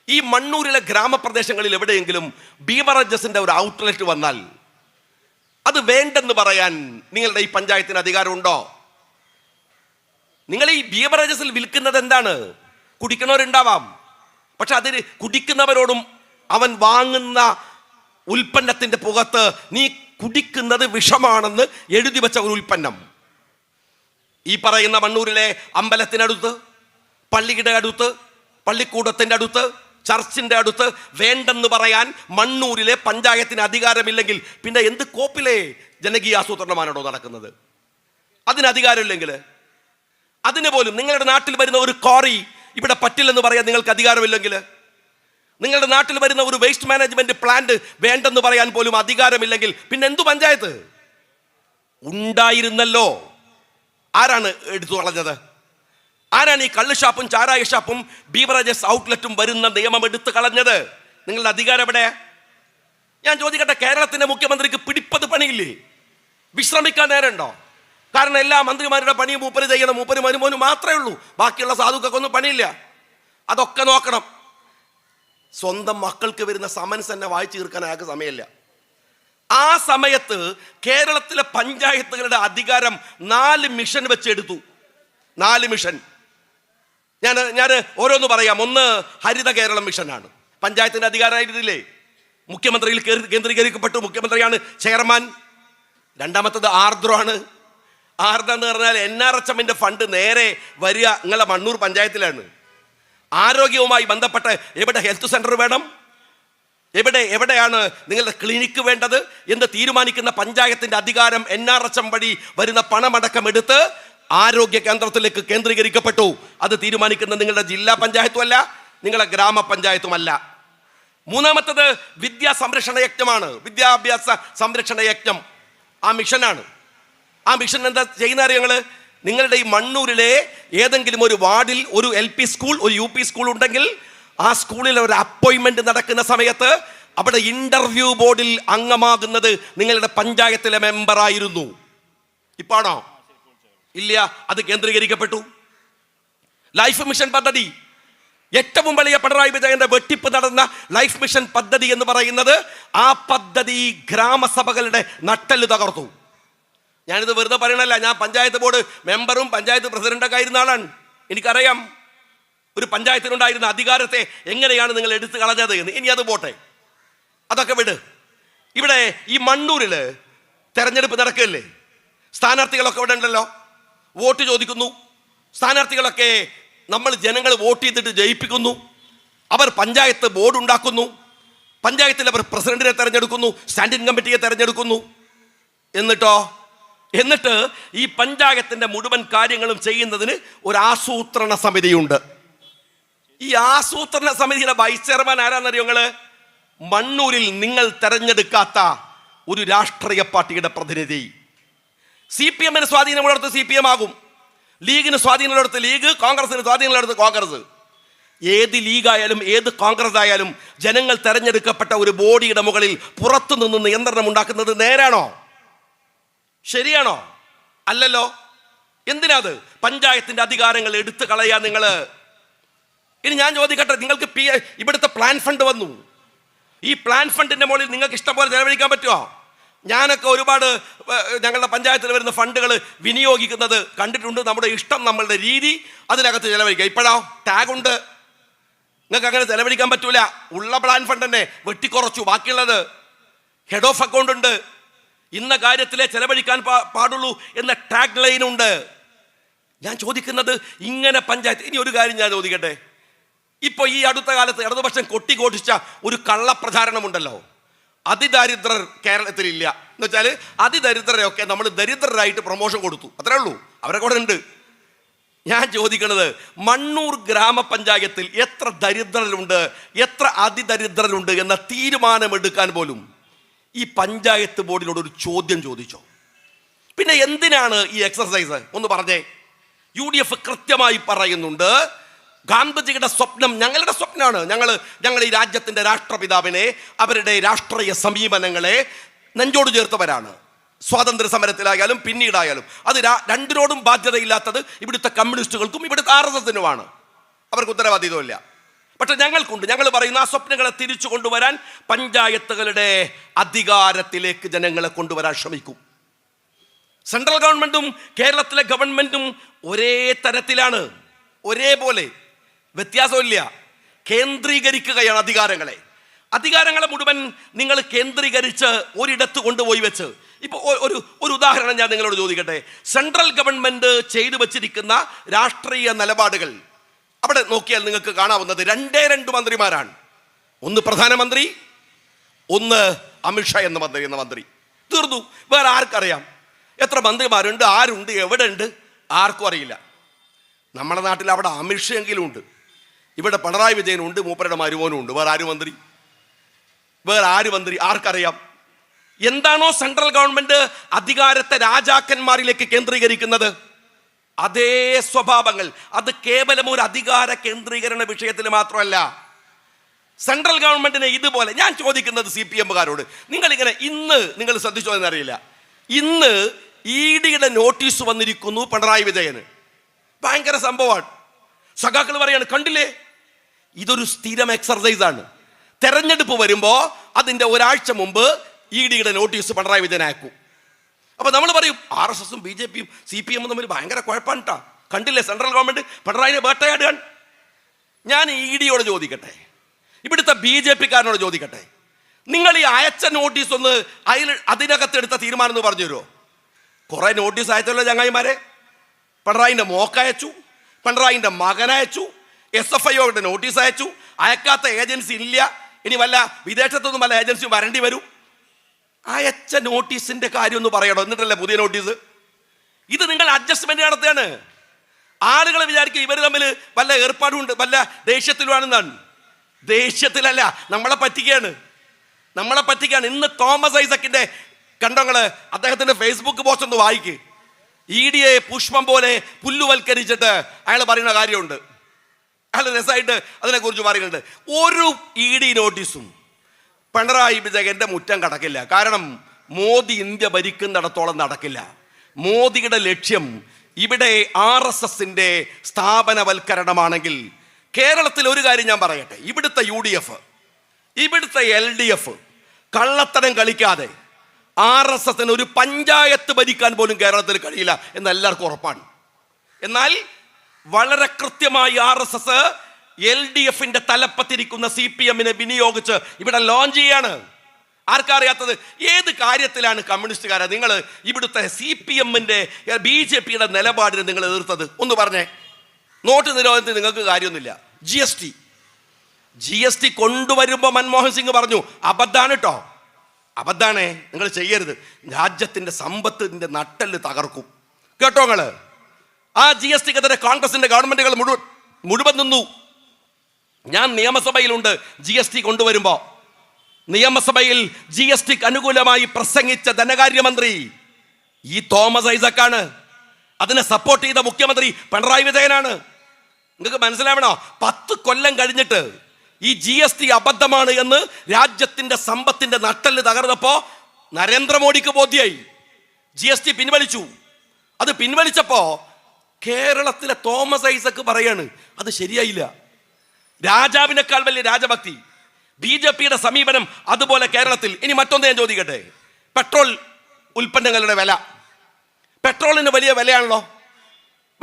ഈ മണ്ണൂരിലെ ഗ്രാമപ്രദേശങ്ങളിൽ എവിടെയെങ്കിലും ബീവറേജസിന്റെ ഒരു ഔട്ട്ലെറ്റ് വന്നാൽ അത് വേണ്ടെന്ന് പറയാൻ നിങ്ങളുടെ ഈ പഞ്ചായത്തിന് അധികാരമുണ്ടോ? നിങ്ങൾ ഈ ബീവറേജസിൽ വിൽക്കുന്നത് എന്താണ്? കുടിക്കണവരുണ്ടാവാം, പക്ഷെ അതിന് കുടിക്കുന്നവരോടും അവൻ വാങ്ങുന്ന ഉൽപ്പന്നത്തിന്റെ പുറത്ത് നീ കുടിക്കുന്നത് വിഷമാണെന്ന് എഴുതി വെച്ച ഒരു ഉൽപ്പന്നം. ഈ പറയുന്ന മണ്ണൂരിലെ അമ്പലത്തിനടുത്ത്, പള്ളിയുടെ അടുത്ത്, പള്ളിക്കൂടത്തിന്റെ അടുത്ത്, ചർച്ചിന്റെ അടുത്ത് വേണ്ടെന്ന് പറയാൻ മണ്ണൂരിലെ പഞ്ചായത്തിന് അധികാരമില്ലെങ്കിൽ പിന്നെ എന്ത് കോപ്പിലെ ജനകീയ ആസൂത്രണമാണോ നടക്കുന്നത്? അതിന് അധികാരമില്ലെങ്കിൽ, അതിന് പോലും നിങ്ങളുടെ നാട്ടിൽ വരുന്ന ഒരു ക്വാറി ഇവിടെ പറ്റില്ലെന്ന് പറയാൻ നിങ്ങൾക്ക് അധികാരമില്ലെങ്കിൽ, നിങ്ങളുടെ നാട്ടിൽ വരുന്ന ഒരു വേസ്റ്റ് മാനേജ്മെന്റ് പ്ലാന്റ് വേണ്ടെന്ന് പറയാൻ പോലും അധികാരമില്ലെങ്കിൽ പിന്നെ എന്തു പഞ്ചായത്ത്? ഉണ്ടായിരുന്നല്ലോ. ആരാണ് എടുത്തു കളഞ്ഞത്? ആരാണ് ഈ കള്ള് ഷാപ്പും ചാരായ ഷാപ്പും ബീവറേജസ് ഔട്ട്ലെറ്റും വരുന്ന നിയമം എടുത്തു കളഞ്ഞത്? നിങ്ങളുടെ അധികാരം എവിടെ? ഞാൻ ചോദിക്കട്ടെ, കേരളത്തിന്റെ മുഖ്യമന്ത്രിക്ക് പിടിപ്പത് പണിയില്ലേ? വിശ്രമിക്കാൻ നേരമുണ്ടോ? കാരണം എല്ലാ മന്ത്രിമാരുടെ പണി മൂപ്പര് ചെയ്യണം, മൂപ്പര് മരുമോന് മാത്രമേ ഉള്ളൂ, ബാക്കിയുള്ള സാധുക്കൾക്ക് ഒന്നും പണിയില്ല. അതൊക്കെ നോക്കണം. സ്വന്തം മക്കൾക്ക് വരുന്ന സമൻസ് തന്നെ വായിച്ചു തീർക്കാൻ അയാൾക്ക് സമയമില്ല. ആ സമയത്ത് കേരളത്തിലെ പഞ്ചായത്തുകളുടെ അധികാരം 4 മിഷൻ വെച്ചെടുത്തു. 4 മിഷൻ. ഞാൻ ഓരോന്ന് പറയാം. ഒന്ന് ഹരിത കേരളം മിഷനാണ്. പഞ്ചായത്തിന്റെ അധികാരമായിരുന്നില്ലേ, മുഖ്യമന്ത്രിയിൽ കേന്ദ്രീകരിക്കപ്പെട്ടു. മുഖ്യമന്ത്രിയാണ് ചെയർമാൻ. രണ്ടാമത്തത് ആർദ്രമാണ്. ആർദ്ര എന്ന് പറഞ്ഞാൽ NRHM ഫണ്ട് നേരെ വരിക നിങ്ങളെ മണ്ണൂർ പഞ്ചായത്തിലാണ്. ആരോഗ്യവുമായി ബന്ധപ്പെട്ട് എവിടെ ഹെൽത്ത് സെന്റർ വേണം, എവിടെയാണ് നിങ്ങളുടെ ക്ലിനിക്ക് വേണ്ടത് എന്ന് തീരുമാനിക്കുന്ന പഞ്ചായത്തിന്റെ അധികാരം NRHM വഴി വരുന്ന പണമടക്കം എടുത്ത് ആരോഗ്യ കേന്ദ്രത്തിലേക്ക് കേന്ദ്രീകരിക്കപ്പെട്ടു. അത് തീരുമാനിക്കുന്ന നിങ്ങളുടെ ജില്ലാ പഞ്ചായത്തുമല്ല, നിങ്ങളുടെ ഗ്രാമപഞ്ചായത്തുമല്ല. മൂന്നാമത്തത് വിദ്യാ സംരക്ഷണ യജ്ഞമാണ്. വിദ്യാഭ്യാസ സംരക്ഷണ യജ്ഞം ആ മിഷനാണ്. ആ മിഷൻ എന്താ ചെയ്യുന്ന അറിയങ്ങള്? നിങ്ങളുടെ ഈ മണ്ണൂരിലെ ഏതെങ്കിലും ഒരു വാർഡിൽ ഒരു LP സ്കൂൾ, ഒരു UP സ്കൂൾ ഉണ്ടെങ്കിൽ ആ സ്കൂളിൽ ഒരു അപ്പോയിന്റ്മെന്റ് നടക്കുന്ന സമയത്ത് അവിടെ ഇന്റർവ്യൂ ബോർഡിൽ അംഗമാകുന്നത് നിങ്ങളുടെ പഞ്ചായത്തിലെ മെമ്പറായിരുന്നു. ഇപ്പാണോ? ഇല്ല, അത് കേന്ദ്രീകരിക്കപ്പെട്ടു. ലൈഫ് മിഷൻ പദ്ധതി, ഏറ്റവും വലിയ പിണറായി വിജയന്റെ വെട്ടിപ്പ് നടന്ന ലൈഫ് മിഷൻ പദ്ധതി എന്ന് പറയുന്നത്, ആ പദ്ധതി ഗ്രാമസഭകളുടെ നട്ടെല്ല് തകർത്തു. ഞാനിത് വെറുതെ പറയണല്ല. ഞാൻ പഞ്ചായത്ത് ബോർഡ് മെമ്പറും പഞ്ചായത്ത് പ്രസിഡന്റൊക്കെ ആയിരുന്ന ആളാണ്. എനിക്കറിയാം ഒരു പഞ്ചായത്തിനുണ്ടായിരുന്ന അധികാരത്തെ എങ്ങനെയാണ് നിങ്ങൾ എടുത്തു കളഞ്ഞത് എന്ന്. ഇനി അത് പോട്ടെ, അതൊക്കെ വിട്. ഇവിടെ ഈ മണ്ണൂരില് തെരഞ്ഞെടുപ്പ് നടക്കുകയല്ലേ, സ്ഥാനാർത്ഥികളൊക്കെ ഇവിടെ ഉണ്ടല്ലോ, വോട്ട് ചോദിക്കുന്നു. സ്ഥാനാർത്ഥികളൊക്കെ ജനങ്ങൾ വോട്ട് ചെയ്തിട്ട് ജയിപ്പിക്കുന്നു. അവർ പഞ്ചായത്ത് ബോർഡ് ഉണ്ടാക്കുന്നു, പഞ്ചായത്തിൽ അവർ പ്രസിഡന്റിനെ തെരഞ്ഞെടുക്കുന്നു, സ്റ്റാൻഡിംഗ് കമ്മിറ്റിയെ തെരഞ്ഞെടുക്കുന്നു. എന്നിട്ട് ഈ പഞ്ചായത്തിന്റെ മുഴുവൻ കാര്യങ്ങളും ചെയ്യുന്നതിന് ഒരു ആസൂത്രണ സമിതിയുണ്ട്. ഈ ആസൂത്രണ സമിതിയുടെ വൈസ് ചെയർമാൻ ആരാന്നറിയോ നിങ്ങള്? മണ്ണൂരിൽ നിങ്ങൾ തെരഞ്ഞെടുക്കാത്ത ഒരു രാഷ്ട്രീയ പാർട്ടിയുടെ പ്രതിനിധി. CPM സ്വാധീനമുള്ളിടത്ത് CPM ആകും, ലീഗിന് സ്വാധീനമുള്ളിടത്ത് ലീഗ്, കോൺഗ്രസിന് സ്വാധീനമുള്ളിടത്ത് കോൺഗ്രസ്. ഏത് ലീഗായാലും ഏത് കോൺഗ്രസ് ആയാലും ജനങ്ങൾ തെരഞ്ഞെടുക്കപ്പെട്ട ഒരു ബോഡിയുടെ മുകളിൽ പുറത്തുനിന്ന് നിയന്ത്രണം ഉണ്ടാക്കുന്നത് നേരാണോ? ശരിയാണോ? അല്ലല്ലോ. എന്തിനാത് പഞ്ചായത്തിന്റെ അധികാരങ്ങൾ എടുത്തു കളയാ നിങ്ങള്? ഇനി ഞാൻ ചോദിക്കട്ടെ, നിങ്ങൾക്ക് ഇവിടുത്തെ പ്ലാൻ ഫണ്ട് വന്നു. ഈ പ്ലാൻ ഫണ്ടിന്റെ മുകളിൽ നിങ്ങൾക്ക് ഇഷ്ടം പോലെ ചെലവഴിക്കാൻ പറ്റുമോ? ഞാനൊക്കെ ഒരുപാട് ഞങ്ങളുടെ പഞ്ചായത്തിൽ വരുന്ന ഫണ്ടുകൾ വിനിയോഗിക്കുന്നത് കണ്ടിട്ടുണ്ട്. നമ്മുടെ ഇഷ്ടം, നമ്മളുടെ രീതി, അതിനകത്ത് ചെലവഴിക്കുക. ഇപ്പോഴോ ടാഗുണ്ട്, നിങ്ങൾക്ക് അങ്ങനെ ചെലവഴിക്കാൻ പറ്റൂല. ഉള്ള പ്ലാൻ ഫണ്ട് തന്നെ വെട്ടിക്കുറച്ചു. ബാക്കിയുള്ളത് ഹെഡ് ഓഫ് അക്കൗണ്ട് ഉണ്ട്, ഇന്ന കാര്യത്തിലെ ചെലവഴിക്കാൻ പാടുള്ളൂ എന്ന ടാഗ് ലൈൻ ഉണ്ട്. ഞാൻ ചോദിക്കുന്നത്, ഇങ്ങനെ പഞ്ചായത്ത്, ഇനി ഒരു കാര്യം ഞാൻ ചോദിക്കട്ടെ, ഇപ്പൊ ഈ അടുത്ത കാലത്ത് ഇടതുപക്ഷം കൊട്ടിഘോഷിച്ച ഒരു കള്ളപ്രചാരണമുണ്ടല്ലോ, അതിദരിദ്രർ കേരളത്തിലില്ല എന്ന് വെച്ചാൽ അതിദരിദ്രരെയൊക്കെ നമ്മൾ ദരിദ്രരായിട്ട് പ്രൊമോഷൻ കൊടുത്തു, അത്രേ ഉള്ളൂ. അവരെ കൂടെ ഉണ്ട്. ഞാൻ ചോദിക്കുന്നത്, മണ്ണൂർ ഗ്രാമപഞ്ചായത്തിൽ എത്ര ദരിദ്രരുണ്ട്, എത്ര അതിദരിദ്രരുണ്ട് എന്ന തീരുമാനമെടുക്കാൻ പോലും ഈ പഞ്ചായത്ത് ബോർഡിനോട് ഒരു ചോദ്യം ചോദിച്ചോ? പിന്നെ എന്തിനാണ് ഈ എക്സർസൈസ് ഒന്ന് പറഞ്ഞേ. UDF കൃത്യമായി പറയുന്നുണ്ട്, ഗാന്ധിജിയുടെ സ്വപ്നം ഞങ്ങളുടെ സ്വപ്നമാണ്. ഞങ്ങൾ ഈ രാജ്യത്തിന്റെ രാഷ്ട്രപിതാവിനെ, അവരുടെ രാഷ്ട്രീയ സമീപനങ്ങളെ നെഞ്ചോട് ചേർത്തവരാണ്. സ്വാതന്ത്ര്യ സമരത്തിലായാലും പിന്നീടായാലും അത് രണ്ടിനോടും ബാധ്യതയില്ലാത്തത് ഇവിടുത്തെ കമ്മ്യൂണിസ്റ്റുകൾക്കും ഇവിടുത്തെ RSSനുമാണ്. അവർക്ക് ഉത്തരവാദിത്വമില്ല. പക്ഷെ ഞങ്ങൾക്കുണ്ട്. ഞങ്ങൾ പറയുന്ന ആ സ്വപ്നങ്ങളെ തിരിച്ചു കൊണ്ടുവരാൻ പഞ്ചായത്തുകളുടെ അധികാരത്തിലേക്ക് ജനങ്ങളെ കൊണ്ടുവരാൻ ശ്രമിക്കും. സെൻട്രൽ ഗവൺമെന്റും കേരളത്തിലെ ഗവൺമെന്റും ഒരേ തരത്തിലാണ്, ഒരേപോലെ, വ്യത്യാസമില്ല. കേന്ദ്രീകരിക്കുകയാണ് അധികാരങ്ങളെ മുഴുവൻ നിങ്ങൾ കേന്ദ്രീകരിച്ച് ഒരിടത്ത് കൊണ്ടുപോയി വെച്ച്. ഇപ്പൊ ഒരു ഉദാഹരണം ഞാൻ നിങ്ങളോട് ചോദിക്കട്ടെ. സെൻട്രൽ ഗവൺമെന്റ് ചെയ്തു വെച്ചിരിക്കുന്ന രാഷ്ട്രീയ നിലപാടുകൾ അവിടെ നോക്കിയാൽ നിങ്ങൾക്ക് കാണാവുന്നത് 2 മന്ത്രിമാരാണ്. ഒന്ന് പ്രധാനമന്ത്രി, ഒന്ന് അമിത്ഷാ എന്ന മന്ത്രി. തീർന്നു. വേറെ ആർക്കറിയാം എത്ര മന്ത്രിമാരുണ്ട്, ആരുണ്ട്, എവിടെ ഉണ്ട്? ആർക്കും അറിയില്ല. നമ്മുടെ നാട്ടിൽ അവിടെ അമിത്ഷാ എങ്കിലും ഉണ്ട്, ഇവിടെ പിണറായി വിജയനുണ്ട്, മൂപ്പരുടെ മരുമോനും ഉണ്ട്. വേറെ ആര് മന്ത്രി? ആർക്കറിയാം? എന്താണോ സെൻട്രൽ ഗവൺമെന്റ് അധികാരത്തെ രാജാക്കന്മാരിലേക്ക് കേന്ദ്രീകരിക്കുന്നത്, അതേ സ്വഭാവങ്ങൾ, അത് കേവലം ഒരു അധികാര കേന്ദ്രീകരണ വിഷയത്തിൽ മാത്രമല്ല, സെൻട്രൽ ഗവൺമെന്റിനെ ഇതുപോലെ ഞാൻ ചോദിക്കുന്നത് CPM-കാരോട്, നിങ്ങളിങ്ങനെ ഇന്ന് നിങ്ങൾ ശ്രദ്ധിച്ചോ എന്നറിയില്ല, ഇന്ന് ED-യുടെ നോട്ടീസ് വന്നിരിക്കുന്നു പിണറായി വിജയന്. ഭയങ്കര സംഭവമാണ്. സഖാക്കൾ പറയാണ്, കണ്ടില്ലേ, ഇതൊരു സ്ഥിരം എക്സർസൈസ് ആണ്. തെരഞ്ഞെടുപ്പ് വരുമ്പോ അതിന്റെ ഒരാഴ്ച മുമ്പ് ED-യുടെ നോട്ടീസ് പിണറായി വിജയൻ അയക്കും. അപ്പൊ നമ്മൾ പറയും RSSും BJP-യും CPM-ഉം തമ്മിൽ ഭയങ്കര കുഴപ്പമാണ് കേട്ടോ, കണ്ടില്ലേ സെൻട്രൽ ഗവൺമെന്റ് പിണറായിനെ വേട്ടയാടുകയാണ്. ഞാൻ ED-യോട് ചോദിക്കട്ടെ, ഇവിടുത്തെ BJP-കാരനോട് ചോദിക്കട്ടെ, നിങ്ങൾ ഈ അയച്ച നോട്ടീസ് ഒന്ന് അതിനകത്തെടുത്ത തീരുമാനം എന്ന് പറഞ്ഞു തരുമോ? കുറെ നോട്ടീസ് അയച്ചല്ലോ ചങ്ങായിമാരെ. പിണറായിന്റെ മോക്കയച്ചു, പിണറായിന്റെ മകനയച്ചു, SFIO-യുടെ നോട്ടീസ് അയച്ചു. അയക്കാത്ത ഏജൻസി ഇല്ല. ഇനി വല്ല വിദേശത്തൊന്നും വല്ല ഏജൻസി വരേണ്ടി വരും. അയച്ച നോട്ടീസിന്റെ കാര്യം ഒന്ന് പറയണോ? എന്നിട്ടല്ലേ പുതിയ നോട്ടീസ്? ഇത് നിങ്ങൾ അഡ്ജസ്റ്റ്മെന്റ് നടത്തുകയാണ്. ആളുകൾ വിചാരിക്കും ഇവർ തമ്മിൽ വല്ല ഏർപ്പാടുണ്ട്, വല്ല ദേഷ്യത്തിലുമാണെന്നാണ്. ദേഷ്യത്തിലല്ല, നമ്മളെ പറ്റിക്കുകയാണ്. ഇന്ന് തോമസ് ഐസക്കിന്റെ കണ്ടങ്ങള് അദ്ദേഹത്തിന്റെ ഫേസ്ബുക്ക് പോസ്റ്റ് ഒന്ന് വായിക്ക്. ED-യെ പുഷ്പം പോലെ പുല്ലുവൽക്കരിച്ചിട്ട് അയാൾ പറയുന്ന കാര്യമുണ്ട്. അയാൾ രസമായിട്ട് അതിനെക്കുറിച്ച് പറയുന്നുണ്ട്. ഒരു ED നോട്ടീസും പിണറായി വിജയന്റെ മുറ്റം കടക്കില്ല. കാരണം മോദി ഇന്ത്യ ഭരിക്കുന്നിടത്തോളം നടക്കില്ല. മോദിയുടെ ലക്ഷ്യം ഇവിടെ RSSന്റെ സ്ഥാപനവൽക്കരണമാണെങ്കിൽ കേരളത്തിൽ ഒരു കാര്യം ഞാൻ പറയട്ടെ, ഇവിടുത്തെ UDF, ഇവിടുത്തെ LDF കള്ളത്തരം കളിക്കാതെ RSSന് ഒരു പഞ്ചായത്ത് ഭരിക്കാൻ പോലും കേരളത്തിൽ കഴിയില്ല എന്ന് എല്ലാവർക്കും ഉറപ്പാണ്. എന്നാൽ വളരെ കൃത്യമായി RSS LDF-ന്റെ തലപ്പത്തിരിക്കുന്ന CPM-നെ വിനിയോഗിച്ച് ഇവിടെ ലോഞ്ച് ചെയ്യാണ്. ആർക്കറിയാത്തത്? ഏത് കാര്യത്തിലാണ് കമ്മ്യൂണിസ്റ്റുകാരെ നിങ്ങൾ ഇവിടുത്തെ CPM-ന്റെ BJP-യുടെ നിലപാടിന് നിങ്ങൾ എതിർത്തത്? ഒന്ന് പറഞ്ഞേ. നോട്ട് നിരോധനത്തിന് നിങ്ങൾക്ക് കാര്യമൊന്നുമില്ല. GST കൊണ്ടുവരുമ്പോൾ മൻമോഹൻ സിംഗ് പറഞ്ഞു അബദ്ധാണ് കേട്ടോ, അബദ്ധാണേ, നിങ്ങൾ ചെയ്യരുത്, രാജ്യത്തിന്റെ സമ്പത്തിന്റെ നട്ടെല്ല് തകർക്കും. കേട്ടോ നിങ്ങള്? ആ GST-ക്കെതിരെ കോൺഗ്രസിന്റെ ഗവൺമെന്റുകൾ മുഴുവൻ നിന്നു. ഞാൻ നിയമസഭയിലുണ്ട്. GST കൊണ്ടുവരുമ്പോ നിയമസഭയിൽ GST-ക്ക് അനുകൂലമായി പ്രസംഗിച്ച ധനകാര്യമന്ത്രി ഈ തോമസ് ഐസക്കാണ്. അതിനെ സപ്പോർട്ട് ചെയ്ത മുഖ്യമന്ത്രി പിണറായി വിജയനാണ്. നിങ്ങൾക്ക് മനസ്സിലാവണോ? 10 കൊല്ലം കഴിഞ്ഞിട്ട് ഈ GST അബദ്ധമാണ് എന്ന് രാജ്യത്തിന്റെ സമ്പത്തിന്റെ നട്ടെല്ല് തകർന്നപ്പോ നരേന്ദ്രമോദിക്ക് ബോധ്യായി. GST പിൻവലിച്ചു. അത് പിൻവലിച്ചപ്പോ കേരളത്തിലെ തോമസ് ഐസക്ക് പറയാണ് അത് ശരിയായില്ല. രാജാവിനേക്കാൾ വലിയ രാജഭക്തി. BJP-യുടെ സമീപനം അതുപോലെ കേരളത്തിൽ. ഇനി മറ്റൊന്ന് ഞാൻ ചോദിക്കട്ടെ, പെട്രോൾ ഉൽപ്പന്നങ്ങളുടെ വില, പെട്രോളിന് വലിയ വിലയാണല്ലോ,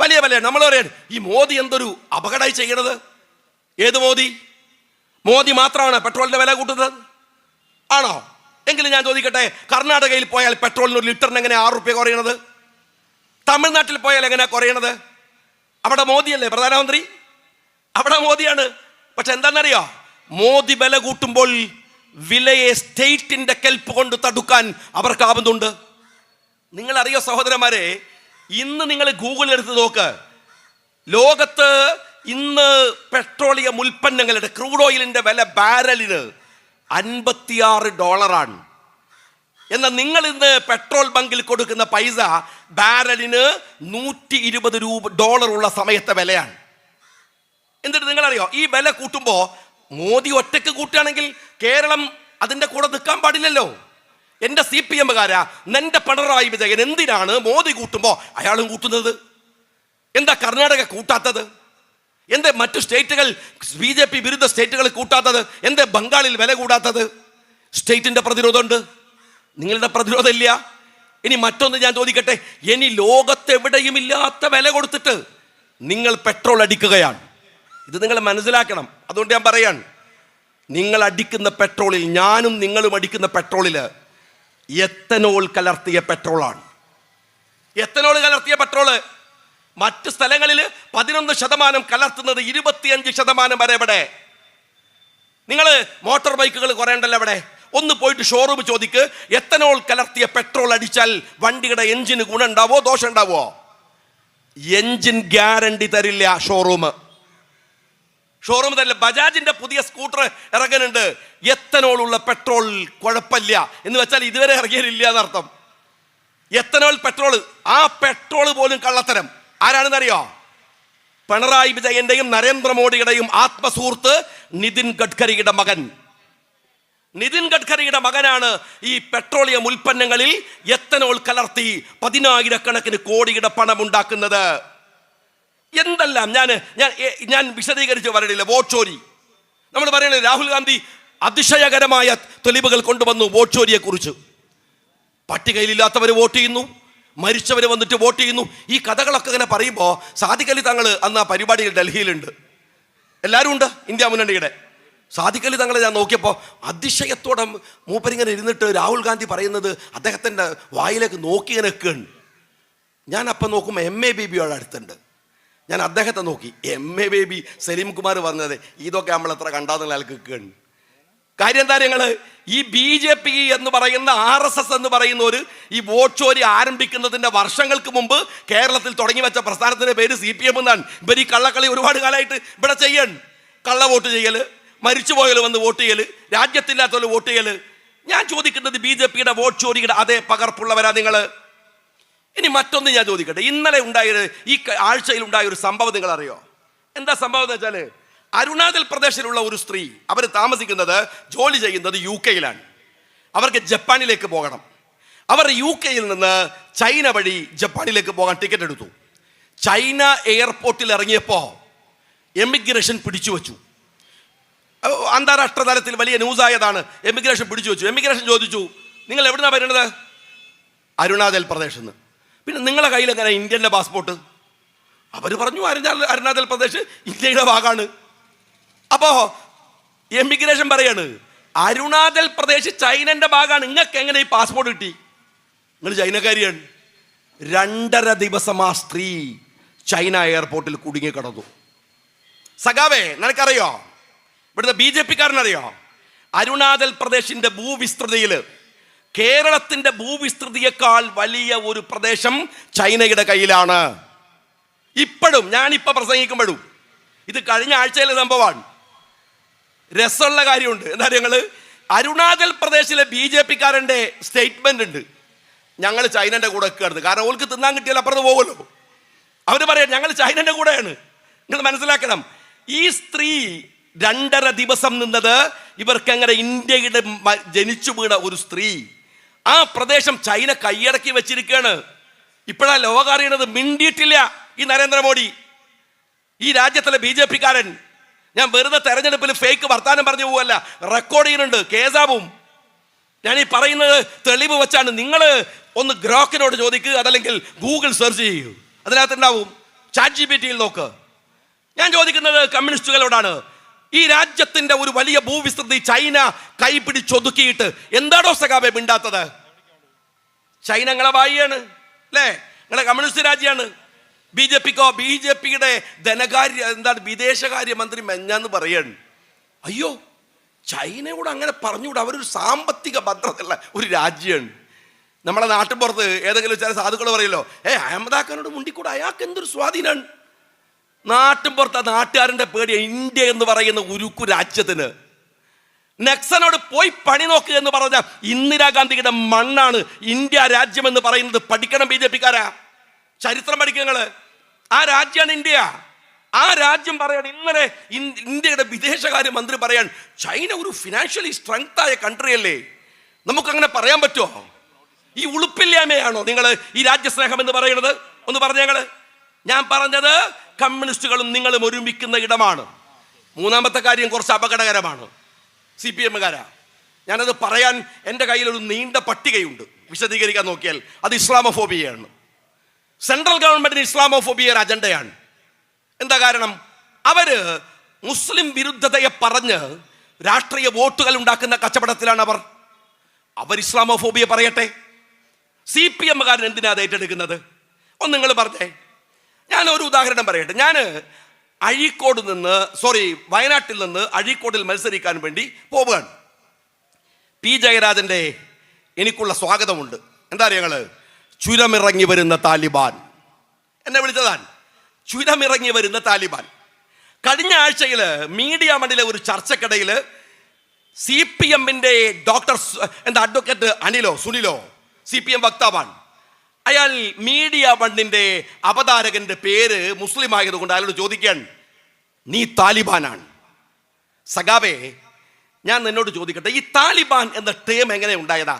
വലിയ വിലയാണ്. നമ്മൾ പറയാണ് ഈ മോദി എന്തൊരു അപകടമായി ചെയ്യണത്. ഏത് മോദി? മോദി മാത്രമാണ് പെട്രോളിന്റെ വില കൂട്ടുന്നത് ആണോ? എങ്കിലും ഞാൻ ചോദിക്കട്ടെ, കർണാടകയിൽ പോയാൽ പെട്രോളിന് 1 ലിറ്ററിന് എങ്ങനെ 6 രൂപ കുറയണത്? തമിഴ്നാട്ടിൽ പോയാൽ എങ്ങനെയാ കുറയണത്? അവിടെ മോദിയല്ലേ പ്രധാനമന്ത്രി, അവിടെ മോദിയാണ്. പക്ഷെ എന്താണെന്നറിയോ, മോദി വില കൂട്ടുമ്പോൾ വിലയെ സ്റ്റേറ്റിന്റെ കെൽപ്പ് കൊണ്ട് തടുക്കാൻ അവർക്കാവുന്നുണ്ട്. നിങ്ങൾ അറിയോ സഹോദരന്മാരെ, ഇന്ന് നിങ്ങൾ ഗൂഗിളിൽ എടുത്ത് നോക്ക്, ലോകത്ത് ഇന്ന് പെട്രോളിയം ഉൽപ്പന്നങ്ങളുടെ ക്രൂഡ് ഓയിലിന്റെ വില ബാരലിന് $56. എന്നാൽ നിങ്ങൾ ഇന്ന് പെട്രോൾ ബങ്കിൽ കൊടുക്കുന്ന പൈസ ബാരലിന് $120 ഉള്ള സമയത്തെ വിലയാണ്. എന്നിട്ട് നിങ്ങൾ അറിയോ, ഈ വില കൂട്ടുമ്പോ മോദി ഒറ്റയ്ക്ക് കൂട്ടുകയാണെങ്കിൽ കേരളം അതിന്റെ കൂടെ നിൽക്കാൻ പാടില്ലല്ലോ. എന്റെ CPM-കാരാ, നിന്റെ പിണറായി വിജയൻ എന്തിനാണ് മോദി കൂട്ടുമ്പോ അയാളും കൂട്ടുന്നത്? എന്താ കർണാടക കൂട്ടാത്തത്? എന്താ മറ്റു സ്റ്റേറ്റുകൾ BJP വിരുദ്ധ സ്റ്റേറ്റുകൾ കൂട്ടാത്തത്? എന്താ ബംഗാളിൽ വില കൂടാത്തത്? സ്റ്റേറ്റിന്റെ പ്രതിരോധമുണ്ട്, നിങ്ങളുടെ പ്രതിരോധം ഇല്ല. ഇനി മറ്റൊന്ന് ഞാൻ ചോദിക്കട്ടെ, ഇനി ലോകത്തെവിടെയും ഇല്ലാത്ത വില കൊടുത്തിട്ട് നിങ്ങൾ പെട്രോൾ അടിക്കുകയാണ്. ഇത് നിങ്ങൾ മനസ്സിലാക്കണം. അതുകൊണ്ട് ഞാൻ പറയാണ്, നിങ്ങൾ അടിക്കുന്ന പെട്രോളിൽ, ഞാനും നിങ്ങളും അടിക്കുന്ന പെട്രോളിൽ എത്തനോൾ കലർത്തിയ പെട്രോളാണ്. എത്തനോൾ കലർത്തിയ പെട്രോള് മറ്റ് സ്ഥലങ്ങളിൽ 11% കലർത്തുന്നത് 25% വരെ. ഇവിടെ നിങ്ങൾ മോട്ടോർ ബൈക്കുകൾ കുറേ ഉണ്ടല്ലോ, അവിടെ ഒന്ന് പോയിട്ട് ഷോറൂം ചോദിക്ക്, എത്തനോൾ കലർത്തിയ പെട്രോൾ അടിച്ചാൽ വണ്ടിയുടെ എഞ്ചിന് ഗുണം ഉണ്ടാവോ ദോഷം ഉണ്ടാവോ? എഞ്ചിൻ ഗ്യാരണ്ടി തരില്ല ഷോറൂം തരില്ല. ബജാജിന്റെ പുതിയ സ്കൂട്ടർ ഇറങ്ങുന്നുണ്ട്, എത്തനോൾ ഉള്ള പെട്രോൾ കുഴപ്പമില്ല എന്ന് വെച്ചാൽ ഇതുവരെ ഇറങ്ങിയില്ല എന്നർത്ഥം. എത്തനോൾ പെട്രോൾ, ആ പെട്രോൾ പോലും കള്ളത്തരം. ആരാണെന്നറിയോ? പിണറായി വിജയന്റെയും നരേന്ദ്രമോദിയുടെയും ആത്മസുഹൃത്ത് നിതിൻ ഗഡ്കരിയുടെ മകൻ. നിതിൻ ഗഡ്കരിയുടെ മകനാണ് ഈ പെട്രോളിയം ഉൽപ്പന്നങ്ങളിൽ എത്തനോൾ കലർത്തി 10,000 കോടിയുടെ പണം ഉണ്ടാക്കുന്നത്. എന്തെല്ലാം ഞാൻ വിശദീകരിച്ച് പറയണില്ല. വോട്ട് ചോരി നമ്മൾ പറയണേ, രാഹുൽ ഗാന്ധി അതിശയകരമായ തെളിവുകൾ കൊണ്ടുവന്നു വോട്ട് ചോരിയെ കുറിച്ച്. പട്ടികയിലില്ലാത്തവർ വോട്ട് ചെയ്യുന്നു, മരിച്ചവർ വന്നിട്ട് വോട്ട് ചെയ്യുന്നു. ഈ കഥകളൊക്കെ ഇങ്ങനെ പറയുമ്പോൾ സാദിഖ് അലി തങ്ങൾ അന്ന് ആ പരിപാടിയിൽ ഡൽഹിയിലുണ്ട്, എല്ലാവരും ഉണ്ട് ഇന്ത്യ മുന്നണിയുടെ. സാദിഖ് അലി തങ്ങളെ ഞാൻ നോക്കിയപ്പോൾ അതിശയത്തോടെ മൂപ്പരിങ്ങനെ ഇരുന്നിട്ട് രാഹുൽ ഗാന്ധി പറയുന്നത് അദ്ദേഹത്തിൻ്റെ വായിലേക്ക് നോക്കി ഇങ്ങനെ നിൽക്കുകയാണ്. ഞാൻ അപ്പം നോക്കുമ്പോൾ MA ബേബിയോട് അടുത്തുണ്ട്. ഞാൻ അദ്ദേഹത്തെ നോക്കി. MA ബേബി സലീം കുമാർ പറഞ്ഞത് ഇതൊക്കെ നമ്മൾ എത്ര കണ്ടാന്നുള്ള ആൾക്ക് നിൽക്കുകയാണ്. കാര്യം എന്താ, ഞങ്ങൾ ഈ BJP എന്ന് പറയുന്ന RSS എന്ന് പറയുന്നവർ ഈ വോട്ട് ചോരി ആരംഭിക്കുന്നതിൻ്റെ വർഷങ്ങൾക്ക് മുമ്പ് കേരളത്തിൽ തുടങ്ങി വെച്ച പ്രസ്ഥാനത്തിൻ്റെ പേര് CPM എന്നാണ്. ഇവർ ഈ കള്ളക്കളി ഒരുപാട് കാലമായിട്ട് ഇവിടെ ചെയ്യൺ. കള്ള വോട്ട് ചെയ്യൽ, മരിച്ചുപോയാൽ വന്ന് വോട്ട് ചെയ്യൽ, രാജ്യത്തില്ലാത്തവർ വോട്ട് ചെയ്യൽ. ഞാൻ ചോദിക്കുന്നത് BJPയുടെ വോട്ട് ചോരിയുടെ അതേ പകർപ്പുള്ളവരാ നിങ്ങൾ? ഇനി മറ്റൊന്ന് ഞാൻ ചോദിക്കട്ടെ. ഇന്നലെ ഉണ്ടായത്, ഈ ആഴ്ചയിൽ ഉണ്ടായ ഒരു സംഭവം നിങ്ങൾ അറിയോ? എന്താ സംഭവം എന്ന് വെച്ചാൽ, അരുണാചൽ പ്രദേശിലുള്ള ഒരു സ്ത്രീ, അവർ താമസിക്കുന്നത്, ജോലി ചെയ്യുന്നത് UK-യിലാണ്. അവർക്ക് ജപ്പാനിലേക്ക് പോകണം. അവർ UK-യിൽ നിന്ന് ചൈന വഴി ജപ്പാനിലേക്ക് പോകാൻ ടിക്കറ്റ് എടുത്തു. ചൈന എയർപോർട്ടിൽ ഇറങ്ങിയപ്പോൾ എമിഗ്രേഷൻ പിടിച്ചു വെച്ചു. അന്താരാഷ്ട്ര തലത്തിൽ വലിയ ന്യൂസായതാണ്. എമിഗ്രേഷൻ പിടിച്ചു വെച്ചു. എമിഗ്രേഷൻ ചോദിച്ചു, നിങ്ങൾ എവിടുന്നാണ് വരുന്നത്? അരുണാചൽ പ്രദേശിൽ നിന്ന്. പിന്നെ നിങ്ങളുടെ കയ്യിൽ എങ്ങനെ ഇന്ത്യൻ്റെ പാസ്പോർട്ട്? അവർ പറഞ്ഞു അരുണാചൽ പ്രദേശ് ഇന്ത്യയുടെ ഭാഗമാണ്. അപ്പോൾ എമിഗ്രേഷൻ പറയാണ്, അരുണാചൽ പ്രദേശ് ചൈനൻ്റെ ഭാഗമാണ്, നിങ്ങൾക്ക് എങ്ങനെ ഈ പാസ്പോർട്ട് കിട്ടി? നിങ്ങൾ ചൈനക്കാരിയാണ്. 2.5 ദിവസം ആ സ്ത്രീ ചൈന എയർപോർട്ടിൽ കുടുങ്ങിക്കിടന്നു. സഖാവേ, നിനക്കറിയോ, ഇവിടുത്തെ BJP-കാരനറിയോ, അരുണാചൽ പ്രദേശിന്റെ ഭൂവിസ്തൃതിയിൽ കേരളത്തിന്റെ ഭൂവിസ്തൃതിയേക്കാൾ വലിയ ഒരു പ്രദേശം ചൈനയുടെ കയ്യിലാണ്. ഇപ്പോഴും ഞാനിപ്പോൾ പ്രസംഗിക്കുമ്പോഴും, ഇത് കഴിഞ്ഞ ആഴ്ചയിലെ സംഭവമാണ്. രസമുള്ള കാര്യമുണ്ട്. എന്താ ഞങ്ങൾ അരുണാചൽ പ്രദേശിലെ BJP-കാരൻ്റെ സ്റ്റേറ്റ്മെന്റ് ഉണ്ട്, ഞങ്ങൾ ചൈനൻ്റെ കൂടെ നിൽക്കുകയാണ്. കാരണം ഓൾക്ക് തിന്നാൻ കിട്ടിയാൽ അപ്പുറത്ത് പോകുമല്ലോ. അവർ പറയാം ഞങ്ങൾ ചൈനൻ്റെ കൂടെയാണ്. നിങ്ങൾ മനസ്സിലാക്കണം, ഈ സ്ത്രീ 2.5 ദിവസം നിന്നത് ഇവർക്ക് എങ്ങനെ ഇന്ത്യയുടെ ജനിച്ചു വീണ ഒരു സ്ത്രീ ആ പ്രദേശം ചൈന കൈയടക്കി വെച്ചിരിക്കുകയാണ്. ഇപ്പോഴാണ് ലോകം അറിയണത്. മിണ്ടിയിട്ടില്ല ഈ നരേന്ദ്രമോദി, ഈ രാജ്യത്തിലെ BJP-കാരൻ. ഞാൻ വെറുതെ തെരഞ്ഞെടുപ്പിൽ ഫേക്ക് വർത്താനം പറഞ്ഞു പോവല്ല, റെക്കോർഡ് ചെയ്യുന്നുണ്ട്, കേസാവും. ഞാൻ ഈ പറയുന്നത് തെളിവ് വെച്ചാണ്. നിങ്ങൾ ഒന്ന് ഗ്രോക്കിനോട് ചോദിക്കുക, അതല്ലെങ്കിൽ ഗൂഗിൾ സെർച്ച് ചെയ്യൂ, അതിനകത്തുണ്ടാവും. ChatGPT-യിൽ നോക്ക്. ഞാൻ ചോദിക്കുന്നത് കമ്മ്യൂണിസ്റ്റുകളോടാണ്. ഈ രാജ്യത്തിന്റെ ഒരു വലിയ ഭൂവിസ്തൃതി ചൈന കൈപിടിച്ചൊതുക്കിയിട്ട് എന്താണോ സഖാബെ മിണ്ടാത്തത്? ചൈന നിങ്ങളെ വായിയാണ് അല്ലേ? നിങ്ങളെ കമ്മ്യൂണിസ്റ്റ് രാജ്യമാണ്. BJPയുടെ ധനകാര്യ വിദേശകാര്യ മന്ത്രി മെഞ്ഞാന്ന് പറയാണ്, അയ്യോ ചൈനയോട് അങ്ങനെ പറഞ്ഞുകൂടെ, അവരൊരു സാമ്പത്തിക ഭദ്രതയുള്ള ഒരു രാജ്യമാണ്. നമ്മളെ നാട്ടിൻപുറത്ത് ഏതെങ്കിലും ചില സാധുക്കൾ പറയല്ലോ, അഹമ്മദാഖാനോട് മുണ്ടിക്കൂടെ, അയാൾക്ക് എന്തൊരു സ്വാധീനമാണ്. നാട്ടിൻപുറത്ത് നാട്ടുകാരൻ്റെ പേടി. ഇന്ത്യ എന്ന് പറയുന്ന ഉരുക്കു രാജ്യത്തിന് നെക്സനോട് പോയി പണി നോക്കുക എന്ന് പറഞ്ഞ ഇന്ദിരാഗാന്ധിയുടെ മണ്ണാണ് ഇന്ത്യ രാജ്യം എന്ന് പറയുന്നത്. പഠിക്കണം BJP-കാരാ, ചരിത്രം പഠിക്കുക. ആ രാജ്യമാണ് ഇന്ത്യ. ആ രാജ്യം പറയാണ്, ഇന്നലെ ഇന്ത്യയുടെ വിദേശകാര്യ മന്ത്രി പറയാൻ, ചൈന ഒരു ഫിനാൻഷ്യലി സ്ട്രെങ്ത് ആയ കൺട്രി അല്ലേ. നമുക്കങ്ങനെ പറയാൻ പറ്റുമോ? ഈ ഉളുപ്പില്ലായ്മയാണോ നിങ്ങൾ ഈ രാജ്യസ്നേഹം എന്ന് പറയുന്നത്? ഒന്ന് പറഞ്ഞ ഞങ്ങൾ. ഞാൻ പറഞ്ഞത് കമ്മ്യൂണിസ്റ്റുകളും നിങ്ങളും ഒരുമിക്കുന്ന ഇടമാണ്. മൂന്നാമത്തെ കാര്യം കുറച്ച് അപകടകരമാണ്. CPM-കാരാ, ഞാനത് പറയാൻ എൻ്റെ കയ്യിലൊരു നീണ്ട പട്ടികയുണ്ട്. വിശദീകരിക്കാൻ നോക്കിയാൽ അത് ഇസ്ലാമോഫോബിയയാണ്. സെൻട്രൽ ഗവൺമെന്റിന് ഇസ്ലാമോഫോബിയ ഒരു അജണ്ടയാണ്. എന്താ കാരണം? അവര് മുസ്ലിം വിരുദ്ധതയെ പറഞ്ഞ് രാഷ്ട്രീയ വോട്ടുകൾ ഉണ്ടാക്കുന്ന കച്ചവടത്തിലാണ് അവർ ഇസ്ലാമോഫോബിയ പറയട്ടെ. CPM-കാരൻ എന്തിനാ അത് ഏറ്റെടുക്കുന്നത്? ഒന്ന് നിങ്ങൾ പറഞ്ഞേ. ഞാൻ ഒരു ഉദാഹരണം പറയട്ടെ. ഞാൻ വയനാട്ടിൽ നിന്ന് അഴീക്കോടിൽ മത്സരിക്കാൻ വേണ്ടി പോവുകയാണ്. P. ജയരാജൻ്റെ എനിക്കുള്ള സ്വാഗതമുണ്ട്. എന്താ അറിയാം, ചുരമിറങ്ങി വരുന്ന താലിബാൻ എന്നെ വിളിച്ചതാണ്. ചുരമിറങ്ങി വരുന്ന താലിബാൻ. കഴിഞ്ഞ ആഴ്ചയിൽ മീഡിയ മണ്ണിലെ ഒരു ചർച്ചക്കിടയിൽ CPM-ന്റെ അഡ്വക്കേറ്റ് സുനിലോ CPM വക്താവാണ്. അയാൾ മീഡിയ വണ്ണിന്റെ അവതാരകന്റെ പേര് മുസ്ലിം ആയതുകൊണ്ട് അയാളോട് ചോദിക്കാൻ, നീ താലിബാനാണ്. സഖാവേ, ഞാൻ നിന്നോട് ചോദിക്കട്ടെ, ഈ താലിബാൻ എന്ന ടേം എങ്ങനെ ഉണ്ടായതാ?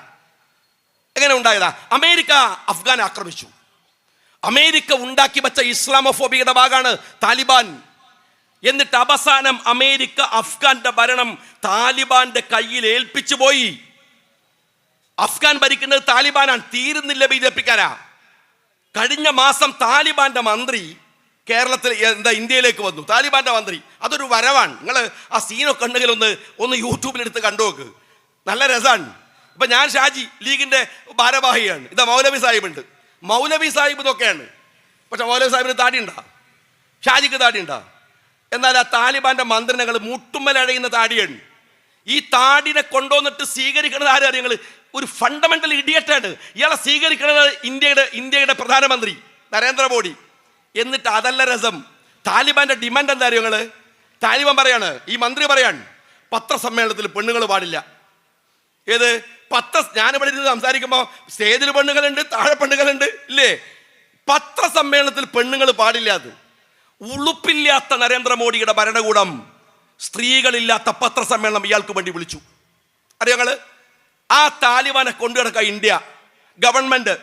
അമേരിക്ക അഫ്ഗാൻ ആക്രമിച്ചു. അമേരിക്ക ഉണ്ടാക്കി വെച്ച ഇസ്ലാമോഫോബിയുടെ ഭാഗമാണ് താലിബാൻ. എന്നിട്ട് അവസാനം അമേരിക്ക അഫ്ഗാന്റെ ഭരണം താലിബാന്റെ കയ്യിൽ ഏൽപ്പിച്ചു പോയി. അഫ്ഗാൻ ഭരിക്കുന്നത് താലിബാനാണ്. തീരുന്നില്ല BJP-ക്കാരാ. കഴിഞ്ഞ മാസം താലിബാന്റെ മന്ത്രി കേരളത്തിൽ ഇന്ത്യയിലേക്ക് വന്നു. താലിബാന്റെ മന്ത്രി, അതൊരു വരവാണ്. നിങ്ങൾ ആ സീനൊക്കെ ഉണ്ടെങ്കിൽ ഒന്ന് യൂട്യൂബിലെടുത്ത് കണ്ടു നോക്ക്, നല്ല രസമാണ്. ഇപ്പൊ ഞാൻ ഷാജി ലീഗിന്റെ ഭാരവാഹിയാണ്. ഇതാ മൗലവി സാഹിബ് ഉണ്ട്. മൗലവി സാഹിബ് ഇതൊക്കെയാണ്. പക്ഷെ മൗലവി സാഹിബിന് താടിയുണ്ടാ, ഷാജിക്ക് താടിയുണ്ടാ. എന്നാൽ ആ താലിബാന്റെ മന്ത്രിനങ്ങൾ മുട്ടുമ്മലഴയുന്ന താടിയാണ്. ഈ താടിനെ കൊണ്ടുവന്നിട്ട് സ്വീകരിക്കുന്നത് ആരും അറിയങ്ങൾ, ഒരു ഫണ്ടമെന്റൽ ഇഡിയറ്റാണ്. ഇയാളെ സ്വീകരിക്കുന്നത് ഇന്ത്യയുടെ പ്രധാനമന്ത്രി നരേന്ദ്രമോദി. എന്നിട്ട് അതല്ല രസം, താലിബാന്റെ ഡിമാൻഡ് എന്താ അറിയോ നിങ്ങള്? താലിബാൻ പറയാണ്, ഈ മന്ത്രി പറയാണ്, പത്രസമ്മേളനത്തിൽ പെണ്ണുങ്ങൾ പാടില്ല. ഏത് ഞാനിവിടെ ഇരുന്ന് സംസാരിക്കുമ്പോൾ സ്റ്റേജിൽ പെണ്ണുങ്ങളുണ്ട്, താഴെ പെണ്ണുങ്ങളുണ്ട്, ഇല്ലേ? പത്രസമ്മേളനത്തിൽ പെണ്ണുങ്ങൾ പാടില്ല. അത് ഉളുപ്പില്ലാത്ത നരേന്ദ്രമോദിയുടെ ഭരണകൂടം സ്ത്രീകളില്ലാത്ത പത്രസമ്മേളനം ഇയാൾക്ക് വേണ്ടി വിളിച്ചു. അറിയാങ്ങള്, ആ താലിബാനെ കൊണ്ടുനടക്കുക ഇന്ത്യ ഗവൺമെന്റ്.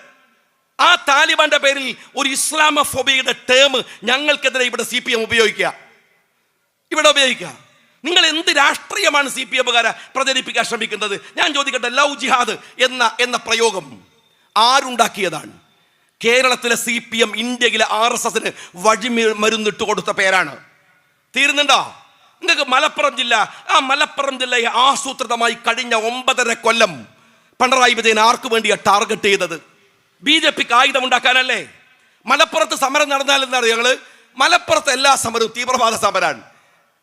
ആ താലിബാന്റെ പേരിൽ ഒരു ഇസ്ലാമോഫോബിയുടെ ടേം ഞങ്ങൾക്കെതിരെ ഇവിടെ CPM ഉപയോഗിക്കുക. നിങ്ങൾ എന്ത് രാഷ്ട്രീയമാണ് CPM-കാരെ പ്രചരിപ്പിക്കാൻ ശ്രമിക്കുന്നത്? ഞാൻ ചോദിക്കട്ടെ, ലവ് ജിഹാദ് എന്ന പ്രയോഗം ആരുണ്ടാക്കിയതാണ്? കേരളത്തിലെ CPM ഇന്ത്യയിലെ RSSന് വഴിമരുന്നിട്ട് കൊടുത്ത പേരാണ്. തീരുന്നുണ്ടോ? നിങ്ങൾക്ക് മലപ്പുറം ജില്ലയെ ആസൂത്രിതമായി കഴിഞ്ഞ 9.5 കൊല്ലം പിണറായി വിജയൻ ആർക്ക് വേണ്ടിയാണ് ടാർഗറ്റ് ചെയ്തത്? BJP-ക്ക് ആയുധം ഉണ്ടാക്കാനല്ലേ? മലപ്പുറത്ത് സമരം നടന്നാൽ എന്താ ഞങ്ങള്? മലപ്പുറത്ത് എല്ലാ സമരവും തീവ്രവാദ സമരമാണ്.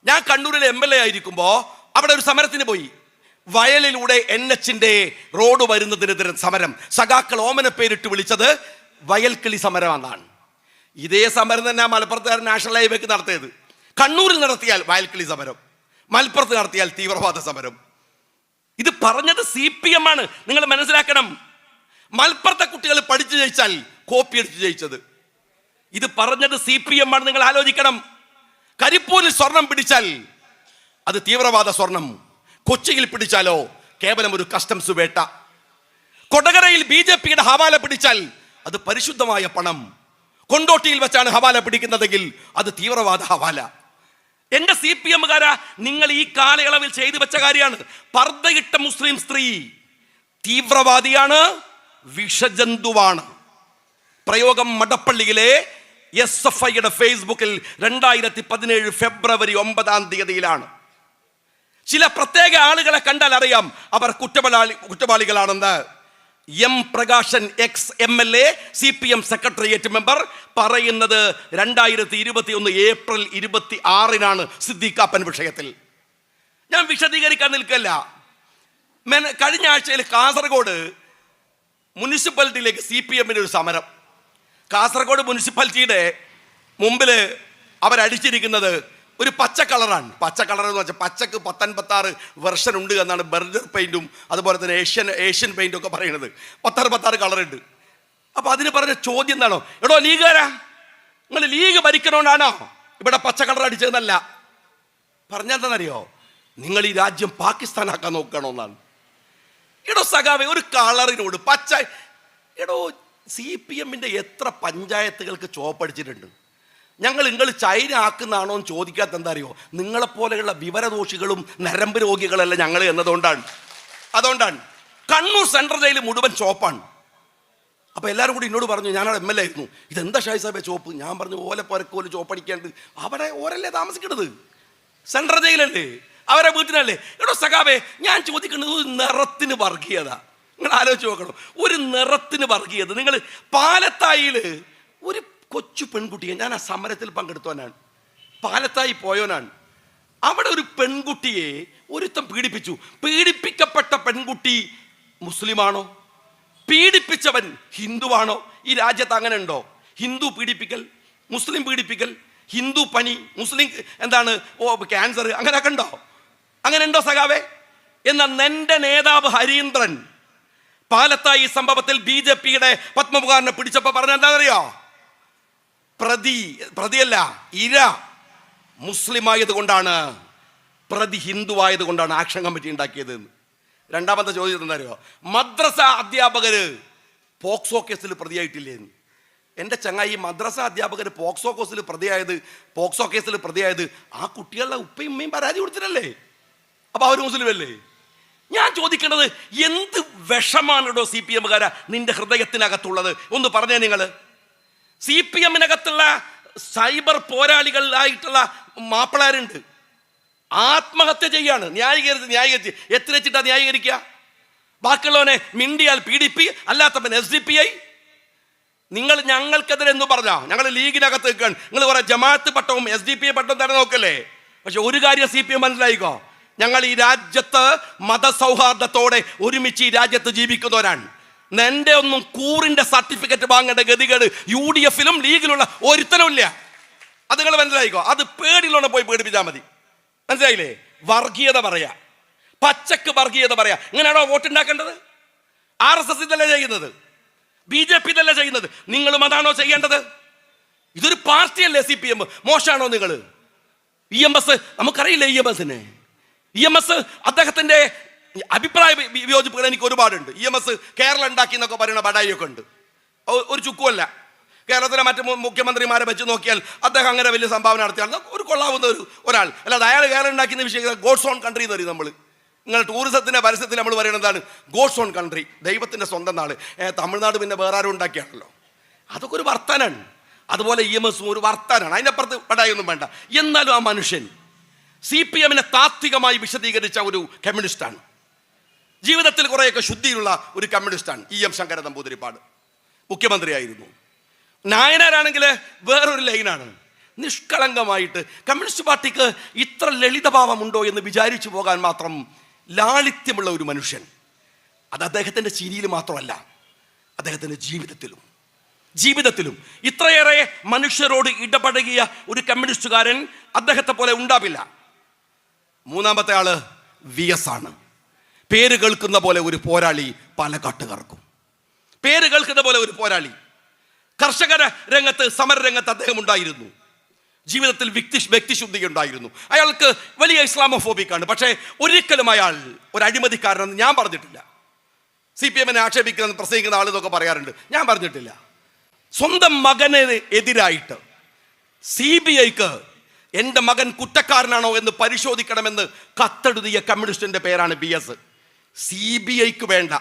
ഞാൻ കണ്ണൂരിലെ MLA ആയിരിക്കുമ്പോൾ അവിടെ ഒരു സമരത്തിന് പോയി. വയലിലൂടെ NH-ന്റെ റോഡ് വരുന്നതിനെതിരെ സമരം. സഖാക്കൾ ഓമന പേരിട്ട് വിളിച്ചത് വയൽക്കിളി സമരം എന്നാണ്. ഇതേ സമരം തന്നെ മലപ്പുറത്തുകാരൻ നാഷണൽ ഹൈവേക്ക് നടത്തിയത്. കണ്ണൂരിൽ നടത്തിയാൽ വയൽക്കിളി സമരം, മലപ്പുറത്ത് നടത്തിയാൽ തീവ്രവാദ സമരം. ഇത് പറഞ്ഞത് CPM ആണ്. നിങ്ങൾ മനസ്സിലാക്കണം. മലപ്പുറത്തെ കുട്ടികൾ പഠിച്ചു ജയിച്ചാൽ കോപ്പി അടിച്ച് ജയിച്ചത്. ഇത് പറഞ്ഞത് CPM ആണ്. നിങ്ങൾ ആലോചിക്കണം. കരിപ്പൂരിൽ സ്വർണം പിടിച്ചാൽ അത് തീവ്രവാദ സ്വർണം. കൊച്ചിയിൽ പിടിച്ചാലോ കേവലം ഒരു കസ്റ്റംസ് വേട്ട. കൊടകരയിൽ BJP-യുടെ ഹവാല പിടിച്ചാൽ അത് പരിശുദ്ധമായ പണം. കൊണ്ടോട്ടിയിൽ വെച്ചാണ് ഹവാല പിടിക്കുന്നതെങ്കിൽ അത് തീവ്രവാദ ഹവാല. എന്റെ CPM-കാരാ, നിങ്ങൾ ഈ കാലയളവിൽ ചെയ്തു വെച്ച കാര്യമാണ്. പർദ്ദയിട്ട മുസ്ലിം സ്ത്രീ തീവ്രവാദിയാണ്, വിഷജന്തുവാണ്. പ്രയോഗം മടപ്പള്ളിയിലെ SFI-യുടെ ഫേസ്ബുക്കിൽ 2017 ഫെബ്രുവരി 9 ചില പ്രത്യേക ആളുകളെ കണ്ടാൽ അറിയാം അവർ കുറ്റവാളികളാണെന്ന്. M Prakashan ex-MLA CPM secretariat member പറയുന്നത് 2021 ഏപ്രിൽ 26 സിദ്ദീഖാപ്പൻ വിഷയത്തിൽ. ഞാൻ വിശദീകരിക്കാൻ നിൽക്കല്ല. കഴിഞ്ഞ ആഴ്ചയിൽ കാസർഗോഡ് മുനിസിപ്പാലിറ്റിയിലേക്ക് CPM-ന്റെ ഒരു സമരം. കാസർഗോഡ് മുനിസിപ്പാലിറ്റിയുടെ മുമ്പിൽ അവരടിച്ചിരിക്കുന്നത് ഒരു പച്ച കളറാണ്. പച്ച കളർ എന്ന് വെച്ചാൽ പച്ചക്ക് 56 വെർഷൻ ഉണ്ട് എന്നാണ് ബർജർ പെയിന്റും അതുപോലെ തന്നെ ഏഷ്യൻ പെയിന്റും ഒക്കെ പറയുന്നത്. 56 കളറുണ്ട്. അപ്പൊ അതിന് പറഞ്ഞ ചോദ്യം എന്താണോ, എടോ ലീഗുകാരാ, നിങ്ങൾ ലീഗ് ഭരിക്കണോണ്ടാണോ ഇവിടെ പച്ച കളർ അടിച്ചതെന്നല്ല. പറഞ്ഞെന്താണെന്നറിയോ, നിങ്ങൾ ഈ രാജ്യം പാകിസ്ഥാനാക്കാൻ നോക്കണമെന്നാണ്. എടോ സഖാവേ, ഒരു കളറിനോട് പച്ച, എടോ CPM-ന്റെ എത്ര പഞ്ചായത്തുകൾക്ക് ചോപ്പടിച്ചിട്ടുണ്ട്. നിങ്ങൾ ചൈന ആക്കുന്നതാണോ എന്ന് ചോദിക്കാത്ത എന്താ അറിയോ, നിങ്ങളെപ്പോലെയുള്ള വിവരദോഷികളും നരമ്പ് രോഗികളല്ല ഞങ്ങൾ എന്നതുകൊണ്ടാണ്. അതുകൊണ്ടാണ് കണ്ണൂർ സെൻട്രൽ ജയിൽ മുഴുവൻ ചോപ്പാണ്. അപ്പൊ എല്ലാവരും കൂടി എന്നോട് പറഞ്ഞു, ഞാനവിടെ MLA ആയിരുന്നു, ഇതെന്താ ഷായി സാഹിബേ ചോപ്പ്? ഞാൻ പറഞ്ഞു, ഓലപ്പോരക്കോല് ചോപ്പടിക്കാണ്ട് അവിടെ ഓരല്ലേ താമസിക്കണത്, സെൻട്രൽ ജയിലല്ലേ, അവരെ വീട്ടിനല്ലേ. എടോ സഖാവേ, ഞാൻ ചോദിക്കുന്നത് ഒരു നിറത്തിന് വർഗീയത. നിങ്ങൾ ആലോചിച്ച് നോക്കണം, ഒരു നിറത്തിന് വർഗീയത. നിങ്ങൾ പാലത്തായിൽ ഒരു കൊച്ചു പെൺകുട്ടിയെ, ഞാൻ ആ സമരത്തിൽ പങ്കെടുത്തവനാണ്, പാലത്തായി പോയവനാണ്. അവിടെ ഒരു പെൺകുട്ടിയെ ഒരുത്തം പീഡിപ്പിച്ചു. പീഡിപ്പിക്കപ്പെട്ട പെൺകുട്ടി മുസ്ലിമാണോ? പീഡിപ്പിച്ചവൻ ഹിന്ദുവാണോ? ഈ രാജ്യത്ത് അങ്ങനെ ഉണ്ടോ? ഹിന്ദു പീഡിപ്പിക്കൽ, മുസ്ലിം പീഡിപ്പിക്കൽ, ഹിന്ദു പനി, മുസ്ലിം ക്യാൻസർ, അങ്ങനെയൊക്കെ ഉണ്ടോ? അങ്ങനെ ഉണ്ടോ സഖാവേ? എന്നാൽ എൻ്റെ നേതാവ് ഹരീന്ദ്രൻ പാലത്തായി സംഭവത്തിൽ BJP-യുടെ പത്മകുമാറിനെ പിടിച്ചപ്പോ പറഞ്ഞ എന്താണെന്നറിയോ? പ്രതിയല്ല, ഇര മുസ്ലിം ആയതുകൊണ്ടാണ്, പ്രതി ഹിന്ദു ആയതുകൊണ്ടാണ് ആക്ഷൻ കമ്മിറ്റി ഉണ്ടാക്കിയത്. രണ്ടാമത്തെ ചോദ്യം എന്താ? മദ്രസ അധ്യാപകര് പോക്സോ കേസിൽ പ്രതിയായിട്ടില്ലേ? എൻ്റെ ചങ്ങായി, മദ്രസ അധ്യാപകർ പോക്സോ കേസിൽ പ്രതിയായത് ആ കുട്ടികളുടെ ഉപ്പയും ഉമ്മയും പരാതി കൊടുത്തിട്ടല്ലേ? അപ്പൊ അവർ മുസ്ലിം അല്ലേ? ഞാൻ ചോദിക്കേണ്ടത്, എന്ത് വിഷമാണോ CPM-കാരാ നിന്റെ ഹൃദയത്തിനകത്തുള്ളത്? ഒന്ന് പറഞ്ഞേ നിങ്ങൾ. CPM-നകത്തുള്ള സൈബർ പോരാളികളായിട്ടുള്ള മാപ്പിളാരുണ്ട്, ആത്മഹത്യ ചെയ്യാണ്. ന്യായീകരിച്ച് എത്ര വെച്ചിട്ടാ ന്യായീകരിക്കുക? ബാക്കിയുള്ളവനെ മിണ്ടിയാൽ PDP, അല്ലാത്തവൻ SDPI. നിങ്ങൾ ഞങ്ങൾക്കെതിരെ എന്ന് പറഞ്ഞാ ഞങ്ങൾ ലീഗിനകത്ത് നിൽക്കാൻ നിങ്ങൾ കുറെ ജമാഅത്ത് പട്ടവും SDPI പട്ടവും തരാൻ നോക്കല്ലേ? പക്ഷെ ഒരു കാര്യം CPM മനസ്സിലായിക്കോ, ഞങ്ങൾ ഈ രാജ്യത്ത് മതസൗഹാർദ്ദത്തോടെ ഒരുമിച്ച് ഈ രാജ്യത്ത് ജീവിക്കുന്നവരാണ്. എൻ്റെ ഒന്നും കൂറിന്റെ സർട്ടിഫിക്കറ്റ് വാങ്ങേണ്ട ഗതികേട് UDF-ലും ലീഗിലുള്ള ഒരുത്തനും ഇല്ല. അത് നിങ്ങൾ മനസ്സിലായിക്കോ. അത് പേടിയിലുള്ള പോയി പേടിപ്പിച്ചാൽ മതി. മനസ്സിലായില്ലേ? വർഗീയത പറയാ, പച്ചക്ക് വർഗീയത പറയാ. ഇങ്ങനെയാണോ വോട്ടുണ്ടാക്കേണ്ടത്? RSS ഇതല്ലേ ചെയ്യുന്നത്? BJP ഇതല്ലേ ചെയ്യുന്നത്? നിങ്ങളും അതാണോ ചെയ്യേണ്ടത്? ഇതൊരു പാർട്ടിയല്ലേ CPM? മോശമാണോ നിങ്ങൾ? EMS നമുക്കറിയില്ല. EMS അദ്ദേഹത്തിന്റെ അഭിപ്രായ വിയോജിപ്പുകൾ എനിക്ക് ഒരുപാടുണ്ട്. EMS കേരളം ഉണ്ടാക്കി എന്നൊക്കെ പറയുന്ന ബടായിയൊക്കെ ഉണ്ട്. ഒരു ചുക്കുമല്ല. കേരളത്തിലെ മറ്റ് മുഖ്യമന്ത്രിമാരെ വെച്ച് നോക്കിയാൽ അദ്ദേഹം അങ്ങനെ വലിയ സംഭാവന നടത്തിയാണ് ഒരു കൊള്ളാവുന്ന ഒരാൾ. അല്ലാതെ അയാൾ കേരളം ഉണ്ടാക്കുന്ന വിഷയം ഗോഡ്സ് ഓൺ കൺട്രി എന്ന് പറയും നമ്മൾ. നിങ്ങൾ ടൂറിസത്തിന്റെ പരസ്യത്തിൽ നമ്മൾ പറയുന്നത് എന്താണ്? ഗോഡ്സ് ഓൺ കൺട്രി, ദൈവത്തിന്റെ സ്വന്തം നാട്. തമിഴ്നാട് പിന്നെ വേറെ ആരും ഉണ്ടാക്കിയാണല്ലോ. അതൊക്കെ ഒരു വർത്താനാണ്. അതുപോലെ EMS ഒരു വർത്താനാണ്. അതിനപ്പുറത്ത് പടായൊന്നും വേണ്ട. എന്നാലും ആ മനുഷ്യൻ CPM-നെ താത്വികമായി വിശദീകരിച്ച ഒരു കമ്മ്യൂണിസ്റ്റാണ്. ജീവിതത്തിൽ കുറേയൊക്കെ ശുദ്ധിയുള്ള ഒരു കമ്മ്യൂണിസ്റ്റാണ്. EM ശങ്കരൻ നമ്പൂതിരിപ്പാട് മുഖ്യമന്ത്രിയായിരുന്നു. നായനാരാണെങ്കിൽ വേറൊരു ലൈനാണ്. നിഷ്കളങ്കമായിട്ട് കമ്മ്യൂണിസ്റ്റ് പാർട്ടിക്ക് ഇത്ര ലളിതഭാവമുണ്ടോ എന്ന് വിചാരിച്ചു പോകാൻ മാത്രം ലാളിത്യമുള്ള ഒരു മനുഷ്യൻ. അത് അദ്ദേഹത്തിൻ്റെ ചിരിയിൽ മാത്രമല്ല, അദ്ദേഹത്തിൻ്റെ ജീവിതത്തിലും ഇത്രയേറെ മനുഷ്യരോട് ഇടപഴകിയ ഒരു കമ്മ്യൂണിസ്റ്റുകാരൻ അദ്ദേഹത്തെ പോലെ ഉണ്ടാവില്ല. മൂന്നാമത്തെ ആള് VS ആണ്. പേര് കേൾക്കുന്ന പോലെ ഒരു പോരാളി പാലക്കാട്ടുകാർക്കും. പേര് കേൾക്കുന്ന പോലെ ഒരു പോരാളി. കർഷക രംഗത്ത്, സമരരംഗത്ത് അദ്ദേഹം ഉണ്ടായിരുന്നു. ജീവിതത്തിൽ വ്യക്തിശുദ്ധി ഉണ്ടായിരുന്നു. അയാൾക്ക് വലിയ ഇസ്ലാമോഫോബിക്കാണ്. പക്ഷേ ഒരിക്കലും അയാൾ ഒരു അഴിമതിക്കാരനെന്ന് ഞാൻ പറഞ്ഞിട്ടില്ല. CPM-നെ ആക്ഷേപിക്കുന്ന പ്രസംഗിക്കുന്ന ആളെന്നൊക്കെ പറയാറുണ്ട്. ഞാൻ പറഞ്ഞിട്ടില്ല. സ്വന്തം മകന് എതിരായിട്ട് CBI-ക്ക് എൻ്റെ മകൻ കുറ്റക്കാരനാണോ എന്ന് പരിശോധിക്കണമെന്ന് കത്തെഴുതിയ കമ്മ്യൂണിസ്റ്റിന്റെ പേരാണ് BS. CBI-ക്ക് വേണ്ട.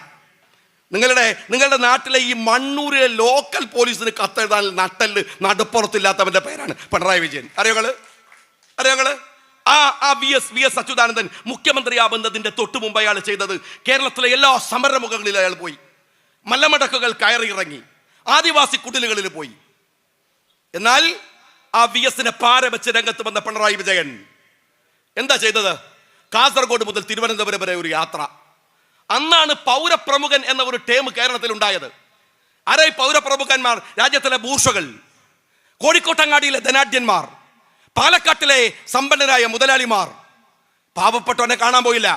നിങ്ങളുടെ നാട്ടിലെ ഈ മണ്ണൂരിലെ ലോക്കൽ പോലീസിന് കത്തെഴുതാൻ നടുപ്പുറത്തില്ലാത്തവന്റെ പേരാണ് പിണറായി വിജയൻ. അറിയാങ്ങള് ആ VS അച്യുതാനന്ദൻ മുഖ്യമന്ത്രിയാവുന്നതിന്റെ തൊട്ടു മുമ്പ് അയാൾ ചെയ്തത് കേരളത്തിലെ എല്ലാ സമരമുഖങ്ങളിൽ അയാൾ പോയി, മലമടക്കുകൾ കയറി ഇറങ്ങി, ആദിവാസി കുടിലുകളിൽ പോയി. എന്നാൽ ആ VS-നെ പാര വെച്ച് രംഗത്ത് വന്ന പിണറായി വിജയൻ എന്താ ചെയ്തത്? കാസർഗോഡ് മുതൽ തിരുവനന്തപുരം വരെ ഒരു യാത്ര. അന്നാണ് പൗരപ്രമുഖൻ എന്ന ഒരു ടേം കേരളത്തിൽ ഉണ്ടായത്. ആരെ പൗരപ്രമുഖന്മാർ? രാജ്യത്തിലെ ബൂർഷകൾ, കോഴിക്കോട്ടങ്ങാടിയിലെ ധനാഢ്യന്മാർ, പാലക്കാട്ടിലെ സമ്പന്നരായ മുതലാളിമാർ. പാവപ്പെട്ടവനെ കാണാൻ പോയില്ല.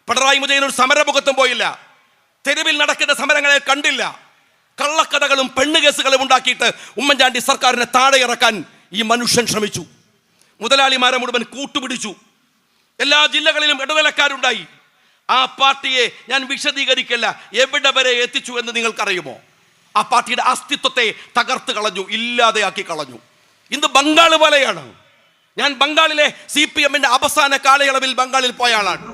പിണറായി വിജയൻ ഒരു സമരമുഖത്തും പോയില്ല. തെരുവിൽ നടക്കുന്ന സമരങ്ങളെ കണ്ടില്ല. കള്ളക്കഥകളും പെണ്ണുകേസുകളും ഉണ്ടാക്കിയിട്ട് ഉമ്മൻചാണ്ടി സർക്കാരിനെ താഴെ ഇറക്കാൻ ഈ മനുഷ്യൻ ശ്രമിച്ചു. മുതലാളിമാരെ മുഴുവൻ കൂട്ടുപിടിച്ചു. എല്ലാ ജില്ലകളിലും ഇടനിലക്കാരുണ്ടായി. ആ പാർട്ടിയെ ഞാൻ വിശദീകരിക്കില്ല എവിടെ വരെ എത്തിച്ചു എന്ന് നിങ്ങൾക്കറിയുമോ? ആ പാർട്ടിയുടെ അസ്തിത്വത്തെ തകർത്ത് കളഞ്ഞു, ഇല്ലാതെയാക്കി കളഞ്ഞു. ഇന്ന് ബംഗാൾ പോലെയാണ്. ഞാൻ ബംഗാളിലെ CPM-ന്റെ അവസാന കാലയളവിൽ ബംഗാളിൽ പോയ ആളാണ്.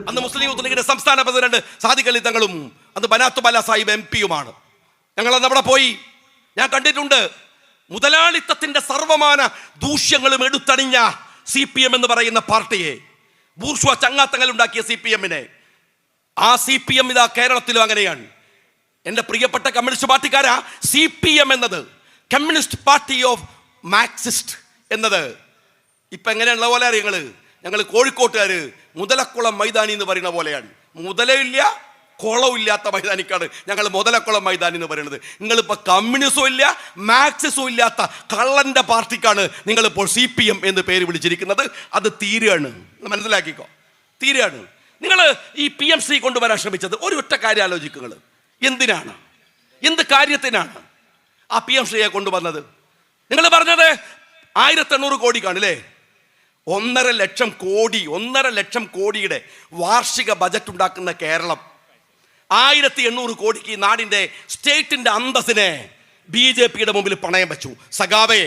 അന്ന് മുസ്ലിം യൂത്ത് ലീഗിന്റെ സംസ്ഥാന പ്രസിഡന്റ് സാദിഖ് അലി തങ്ങളും അന്ന് ബനാത്ത് ബാല സാഹിബ് MP-യുമാണ്. ഞങ്ങളന്ന് അവിടെ പോയി. ഞാൻ കണ്ടിട്ടുണ്ട് മുതലാളിത്തത്തിന്റെ സർവമാന ദൂഷ്യങ്ങളും എടുത്തണിഞ്ഞ CPM എന്ന് പറയുന്ന പാർട്ടിയെ, ബൂർഷ്വ ചങ്ങാത്തങ്ങൾ ഉണ്ടാക്കിയ CPM-നെ. ആ CPM ഇതാ കേരളത്തിലും അങ്ങനെയാണ്. എൻ്റെ പ്രിയപ്പെട്ട കമ്മ്യൂണിസ്റ്റ് പാർട്ടിക്കാരാ, CPM എന്നത് കമ്മ്യൂണിസ്റ്റ് പാർട്ടി ഓഫ് മാർക്സിസ്റ്റ് എന്നത് ഇപ്പം എങ്ങനെയുള്ള പോലെ അറിയങ്ങള്, ഞങ്ങൾ കോഴിക്കോട്ടുകാര് മുതലക്കുളം മൈതാനി എന്ന് പറയുന്ന പോലെയാണ്. മുതലില്ല കുളമില്ലാത്ത മൈതാനിക്കാണ് ഞങ്ങൾ മുതലക്കുളം മൈതാനി എന്ന് പറയുന്നത്. നിങ്ങളിപ്പോൾ കമ്മ്യൂണിസവും ഇല്ല മാർക്സിസവും ഇല്ലാത്ത കള്ളന്റെ പാർട്ടിക്കാണ് നിങ്ങളിപ്പോൾ CPM എന്ന് പേര് വിളിച്ചിരിക്കുന്നത്. അത് തീരുകയാണ്, മനസ്സിലാക്കിക്കോ, തീരുകയാണ്. നിങ്ങൾ ഈ PMC കൊണ്ടുവരാൻ ശ്രമിച്ചത് ഒരു ഒറ്റ കാര്യം ആലോചിക്കുക. എന്തിനാണ്, എന്ത് കാര്യത്തിനാണ് ആ പി എം ശ്രീയെ കൊണ്ടുവന്നത്? നിങ്ങൾ പറഞ്ഞത് 1800 കോടിക്കാണ് അല്ലേ? 1.5 ലക്ഷം കോടിയുടെ വാർഷിക ബജറ്റ് ഉണ്ടാക്കുന്ന കേരളം 1800 കോടിക്ക് ഈ നാടിൻ്റെ സ്റ്റേറ്റിൻ്റെ അന്തസ്സിനെ BJPയുടെ മുമ്പിൽ പണയം വെച്ചു. സഖാവേ,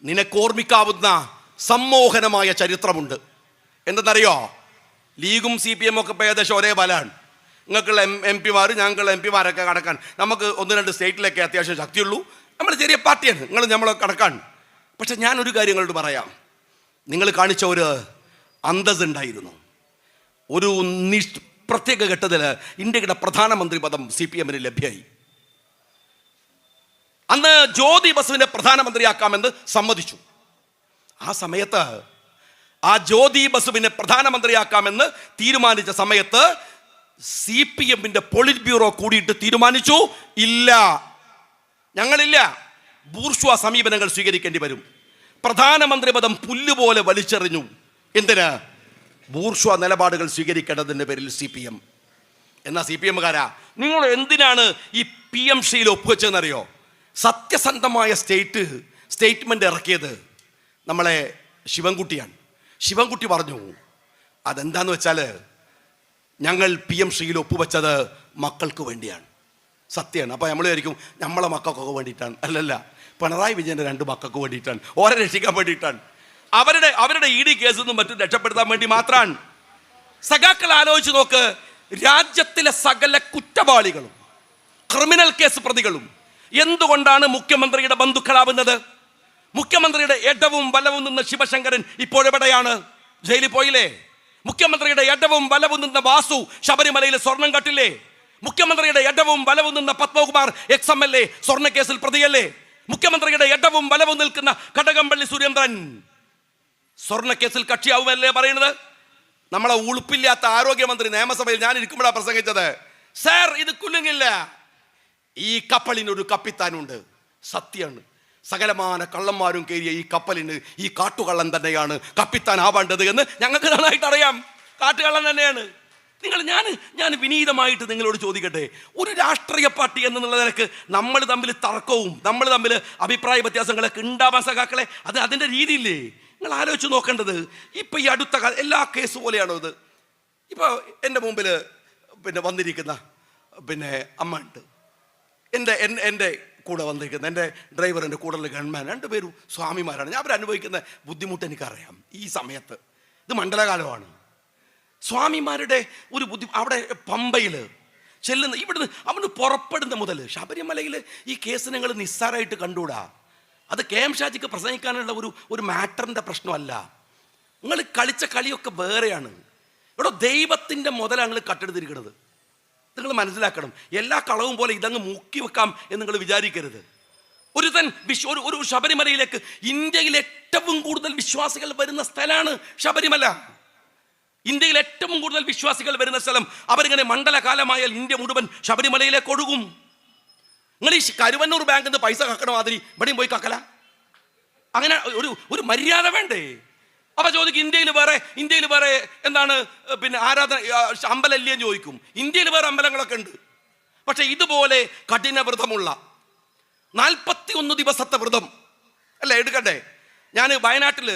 നിനക്ക് ഓർമ്മിക്കാവുന്ന സമ്മോഹനമായ ചരിത്രമുണ്ട്. എന്തെന്നറിയോ? ലീഗും CPM ഒക്കെ ഇപ്പോൾ ഏകദേശം ഒരേ ബലമാണ്. നിങ്ങൾക്കുള്ള MP മാർ, ഞങ്ങൾക്കുള്ള MP മാരൊക്കെ കടക്കാൻ നമുക്ക് 1-2 സ്റ്റേറ്റിലൊക്കെ അത്യാവശ്യം ശക്തിയുള്ളൂ. നമ്മൾ ചെറിയ പാർട്ടിയാണ്, നിങ്ങൾ നമ്മളൊക്കെ കടക്കാൻ. പക്ഷെ ഞാനൊരു കാര്യം നിങ്ങളോട് പറയാം. നിങ്ങൾ കാണിച്ച ഒരു അന്തസ് ഉണ്ടായിരുന്നു. ഒരു പ്രത്യേക ഘട്ടത്തിൽ ഇന്ത്യയുടെ പ്രധാനമന്ത്രി പദം CPM-ന് ലഭ്യമായി. അന്ന് ജ്യോതി ബസുവിനെ പ്രധാനമന്ത്രിയാക്കാമെന്ന് സമ്മതിച്ചു. ആ സമയത്ത് ആ ജ്യോതി ബസുവിനെ പ്രധാനമന്ത്രിയാക്കാമെന്ന് തീരുമാനിച്ച സമയത്ത് CPM-ന്റെ പൊളിറ്റ് ബ്യൂറോ കൂടിയിട്ട് തീരുമാനിച്ചു, ഇല്ല, ഞങ്ങളില്ല, ബൂർഷ്വാ സമീപനങ്ങൾ സ്വീകരിക്കേണ്ടി വരും. പ്രധാനമന്ത്രി പദം പുല്ലുപോലെ വലിച്ചെറിഞ്ഞു. എന്തിന്? ബൂർഷ്വാ നിലപാടുകൾ സ്വീകരിക്കേണ്ടതിൻ്റെ പേരിൽ CPM. എന്നാ CPM-കാരാ, നിങ്ങൾ എന്തിനാണ് ഈ PM ശ്രീയിൽ ഒപ്പുവെച്ചതെന്നറിയോ? സത്യസന്ധമായ സ്റ്റേറ്റ്മെൻ്റ് ഇറക്കിയത് നമ്മളെ ശിവൻകുട്ടിയാണ്. ശിവൻകുട്ടി പറഞ്ഞു, അതെന്താന്ന് വെച്ചാൽ ഞങ്ങൾ PM ശ്രീയിൽ ഒപ്പുവെച്ചത് മക്കൾക്ക് വേണ്ടിയാണ്. സത്യമാണ്. അപ്പോൾ നമ്മൾ വിചാരിക്കും നമ്മളെ മക്കൾക്കൊക്കെ വേണ്ടിയിട്ടാണ്. അല്ലല്ല, പിണറായി വിജയൻ്റെ 2 മക്കൾക്ക് വേണ്ടിയിട്ടാണ്, ഓരെ രക്ഷിക്കാൻ വേണ്ടിയിട്ടാണ്, അവരുടെ ED കേസിൽ നിന്നും മറ്റും രക്ഷപ്പെടുത്താൻ വേണ്ടി മാത്രമാണ്. സഖാക്കൾ ആലോചിച്ച് നോക്ക്, രാജ്യത്തിലെ സകല കുറ്റവാളികളും ക്രിമിനൽ കേസ് പ്രതികളും എന്തുകൊണ്ടാണ് മുഖ്യമന്ത്രിയുടെ ബന്ധുക്കളാവുന്നത്? മുഖ്യമന്ത്രിയുടെ ഇടവും വലവും നിന്ന ശിവശങ്കരൻ ഇപ്പോഴെവിടെയാണ്? ജയിലിൽ പോയില്ലേ? മുഖ്യമന്ത്രിയുടെ ഇടവും വലവും നിന്ന വാസു ശബരിമലയിൽ സ്വർണം കട്ടില്ലേ? മുഖ്യമന്ത്രിയുടെ ഇടവും വലവും നിന്ന പത്മകുമാർ XMLA സ്വർണ്ണക്കേസിൽ പ്രതിയല്ലേ? മുഖ്യമന്ത്രിയുടെ ഇടവും വലവും നിൽക്കുന്ന കടകംപള്ളി സുരേന്ദ്രൻ സ്വർണ്ണക്കേസിൽ കക്ഷിയാവുമല്ലേ പറയുന്നത്? നമ്മളെ ഉളുപ്പില്ലാത്ത ആരോഗ്യമന്ത്രി നിയമസഭയിൽ ഞാൻ ഇരിക്കുമ്പോഴാണ് പ്രസംഗിച്ചത്, സാർ ഇത് കുലുങ്ങില്ല, ഈ കപ്പലിനൊരു കപ്പിത്താനുണ്ട്. സത്യമാണ്. സകലമാന കള്ളന്മാരും കയറിയ ഈ കപ്പലിന് ഈ കാട്ടുകള്ളൻ തന്നെയാണ് കപ്പിത്താൻ ആവേണ്ടത് എന്ന് ഞങ്ങൾക്ക് നന്നായിട്ട് അറിയാം. കാട്ടുകള്ളൻ തന്നെയാണ്. ഞാൻ വിനീതമായിട്ട് നിങ്ങളോട് ചോദിക്കട്ടെ, ഒരു രാഷ്ട്രീയ പാർട്ടി എന്നുള്ള നിലക്ക് നമ്മൾ തമ്മിൽ തർക്കവും നമ്മൾ തമ്മിൽ അഭിപ്രായ വ്യത്യാസങ്ങളൊക്കെ ഉണ്ടാവാൻ സഖാക്കളെ, അത് അതിൻ്റെ രീതിയില്ലേ? നിങ്ങൾ ആലോചിച്ച് നോക്കേണ്ടത്. ഇപ്പം ഈ അടുത്ത എല്ലാ കേസ് പോലെയാണോ ഇത്? ഇപ്പോൾ എൻ്റെ മുമ്പിൽ വന്നിരിക്കുന്ന അമ്മ ഉണ്ട്, എൻ്റെ കൂടെ വന്നിരിക്കുന്ന എൻ്റെ ഡ്രൈവർ, എൻ്റെ കൂടെയുള്ള ഗൺമാൻ, 2 പേരും സ്വാമിമാരാണ്. ഞാൻ അവരനുഭവിക്കുന്ന ബുദ്ധിമുട്ട് എനിക്കറിയാം. ഈ സമയത്ത് ഇത് മണ്ഡലകാലമാണ്. സ്വാമിമാരുടെ ഒരു അവിടെ പമ്പയിൽ ചെല്ലുന്ന, ഇവിടുന്ന് അവിടുന്ന് പുറപ്പെടുന്ന മുതൽ ശബരിമലയിൽ ഈ കേസ് നിങ്ങൾ നിസ്സാരമായിട്ട് കണ്ടുകൂടാ. അത് KM ഷാജിക്ക് പ്രസംഗിക്കാനുള്ള ഒരു മാറ്ററിൻ്റെ പ്രശ്നമല്ല. നിങ്ങൾ കളിച്ച കളിയൊക്കെ വേറെയാണ്. ഇവിടെ ദൈവത്തിൻ്റെ മുതലാണ് നിങ്ങൾ കട്ടെടുത്തിരിക്കുന്നത്. നിങ്ങൾ മനസ്സിലാക്കണം. എല്ലാ കളവും പോലെ ഇതങ്ങ് മുക്കി വെക്കാം എന്ന് നിങ്ങൾ വിചാരിക്കരുത്. ഒരു ശബരിമലയിലേക്ക് ഇന്ത്യയിൽ ഏറ്റവും കൂടുതൽ വിശ്വാസികൾ വരുന്ന സ്ഥലമാണ് ശബരിമല. ഇന്ത്യയിൽ ഏറ്റവും കൂടുതൽ വിശ്വാസികൾ വരുന്ന സ്ഥലം. അവരിങ്ങനെ മണ്ഡലകാലമായാൽ ഇന്ത്യ മുഴുവൻ ശബരിമലയിലേക്ക് ഒഴുകും. നിങ്ങൾ ഈ കരുവന്നൂർ ബാങ്കിൽ നിന്ന് പൈസ കക്കണ മാതിരി ഇവിടെയും പോയി കക്കല? അങ്ങനെ ഒരു മര്യാദ വേണ്ടേ? അപ്പൊ ചോദിക്കും, ഇന്ത്യയിൽ വേറെ എന്താണ് ആരാധന അമ്പലല്ലേന്ന് ചോദിക്കും. ഇന്ത്യയിൽ വേറെ അമ്പലങ്ങളൊക്കെ ഉണ്ട്. പക്ഷെ ഇതുപോലെ കഠിന വ്രതമുള്ള 41 ദിവസത്തെ വ്രതം അല്ലേ എടുക്കട്ടെ. ഞാൻ വയനാട്ടിൽ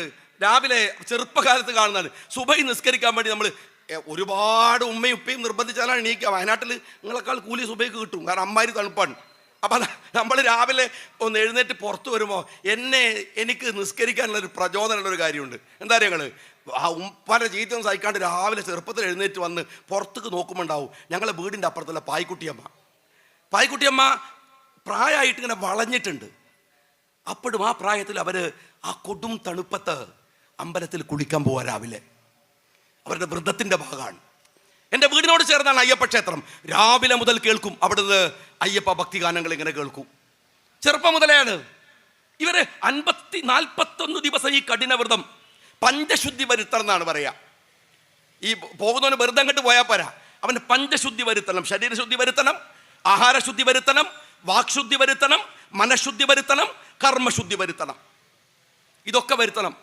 രാവിലെ ചെറുപ്പകാലത്ത് കാണുന്നതാണ്. സുബൈ നിസ്കരിക്കാൻ വേണ്ടി നമ്മൾ ഒരുപാട് ഉമ്മയും ഉപ്പയും നിർബന്ധിച്ചാലാണ് എണീക്കുക. വയനാട്ടിൽ നിങ്ങളെക്കാൾ കൂലി സുബൈക്ക് കിട്ടും, കാരണം അമ്മാരി തണുപ്പാണ്. അപ്പം നമ്മൾ രാവിലെ ഒന്ന് എഴുന്നേറ്റ് പുറത്ത് വരുമ്പോൾ എനിക്ക് നിസ്കരിക്കാനുള്ളൊരു പ്രചോദനമുള്ളൊരു കാര്യമുണ്ട്. എന്താ പറയുക, ഞങ്ങൾ ആ പല ജീവിതം സഹിക്കാണ്ട് രാവിലെ ചെറുപ്പത്തിൽ എഴുന്നേറ്റ് വന്ന് പുറത്തേക്ക് നോക്കുമ്പോൾ ഉണ്ടാവും ഞങ്ങളെ വീടിൻ്റെ അപ്പുറത്തുള്ള പായ്ക്കുട്ടിയമ്മ പ്രായമായിട്ട് ഇങ്ങനെ വളഞ്ഞിട്ടുണ്ട്. അപ്പോഴും ആ പ്രായത്തിൽ അവർ ആ കൊടും തണുപ്പത്ത് അമ്പലത്തിൽ കുളിക്കാൻ പോവാ രാവിലെ. അവരുടെ വ്രതത്തിൻ്റെ ഭാഗമാണ്. എൻ്റെ വീടിനോട് ചേർന്നാണ് അയ്യപ്പ ക്ഷേത്രം. രാവിലെ മുതൽ കേൾക്കും അവിടുന്ന് അയ്യപ്പ ഭക്തിഗാനങ്ങൾ ഇങ്ങനെ കേൾക്കും. ചെറുപ്പം മുതലെയാണ് ഇവർ 41 ദിവസം ഈ കഠിന വ്രതം പഞ്ചശുദ്ധി വരുത്തണം എന്നാണ് പറയുക. ഈ പോകുന്നവന് വെറുതെ അങ്ങോട്ട് പോയാൽ പോരാ, അവന് പഞ്ചശുദ്ധി വരുത്തണം. ശരീരശുദ്ധി വരുത്തണം, ആഹാരശുദ്ധി വരുത്തണം, വാക്ശുദ്ധി വരുത്തണം, മനഃശുദ്ധി വരുത്തണം, കർമ്മശുദ്ധി വരുത്തണം. ഇതൊക്കെ വരുത്തണം.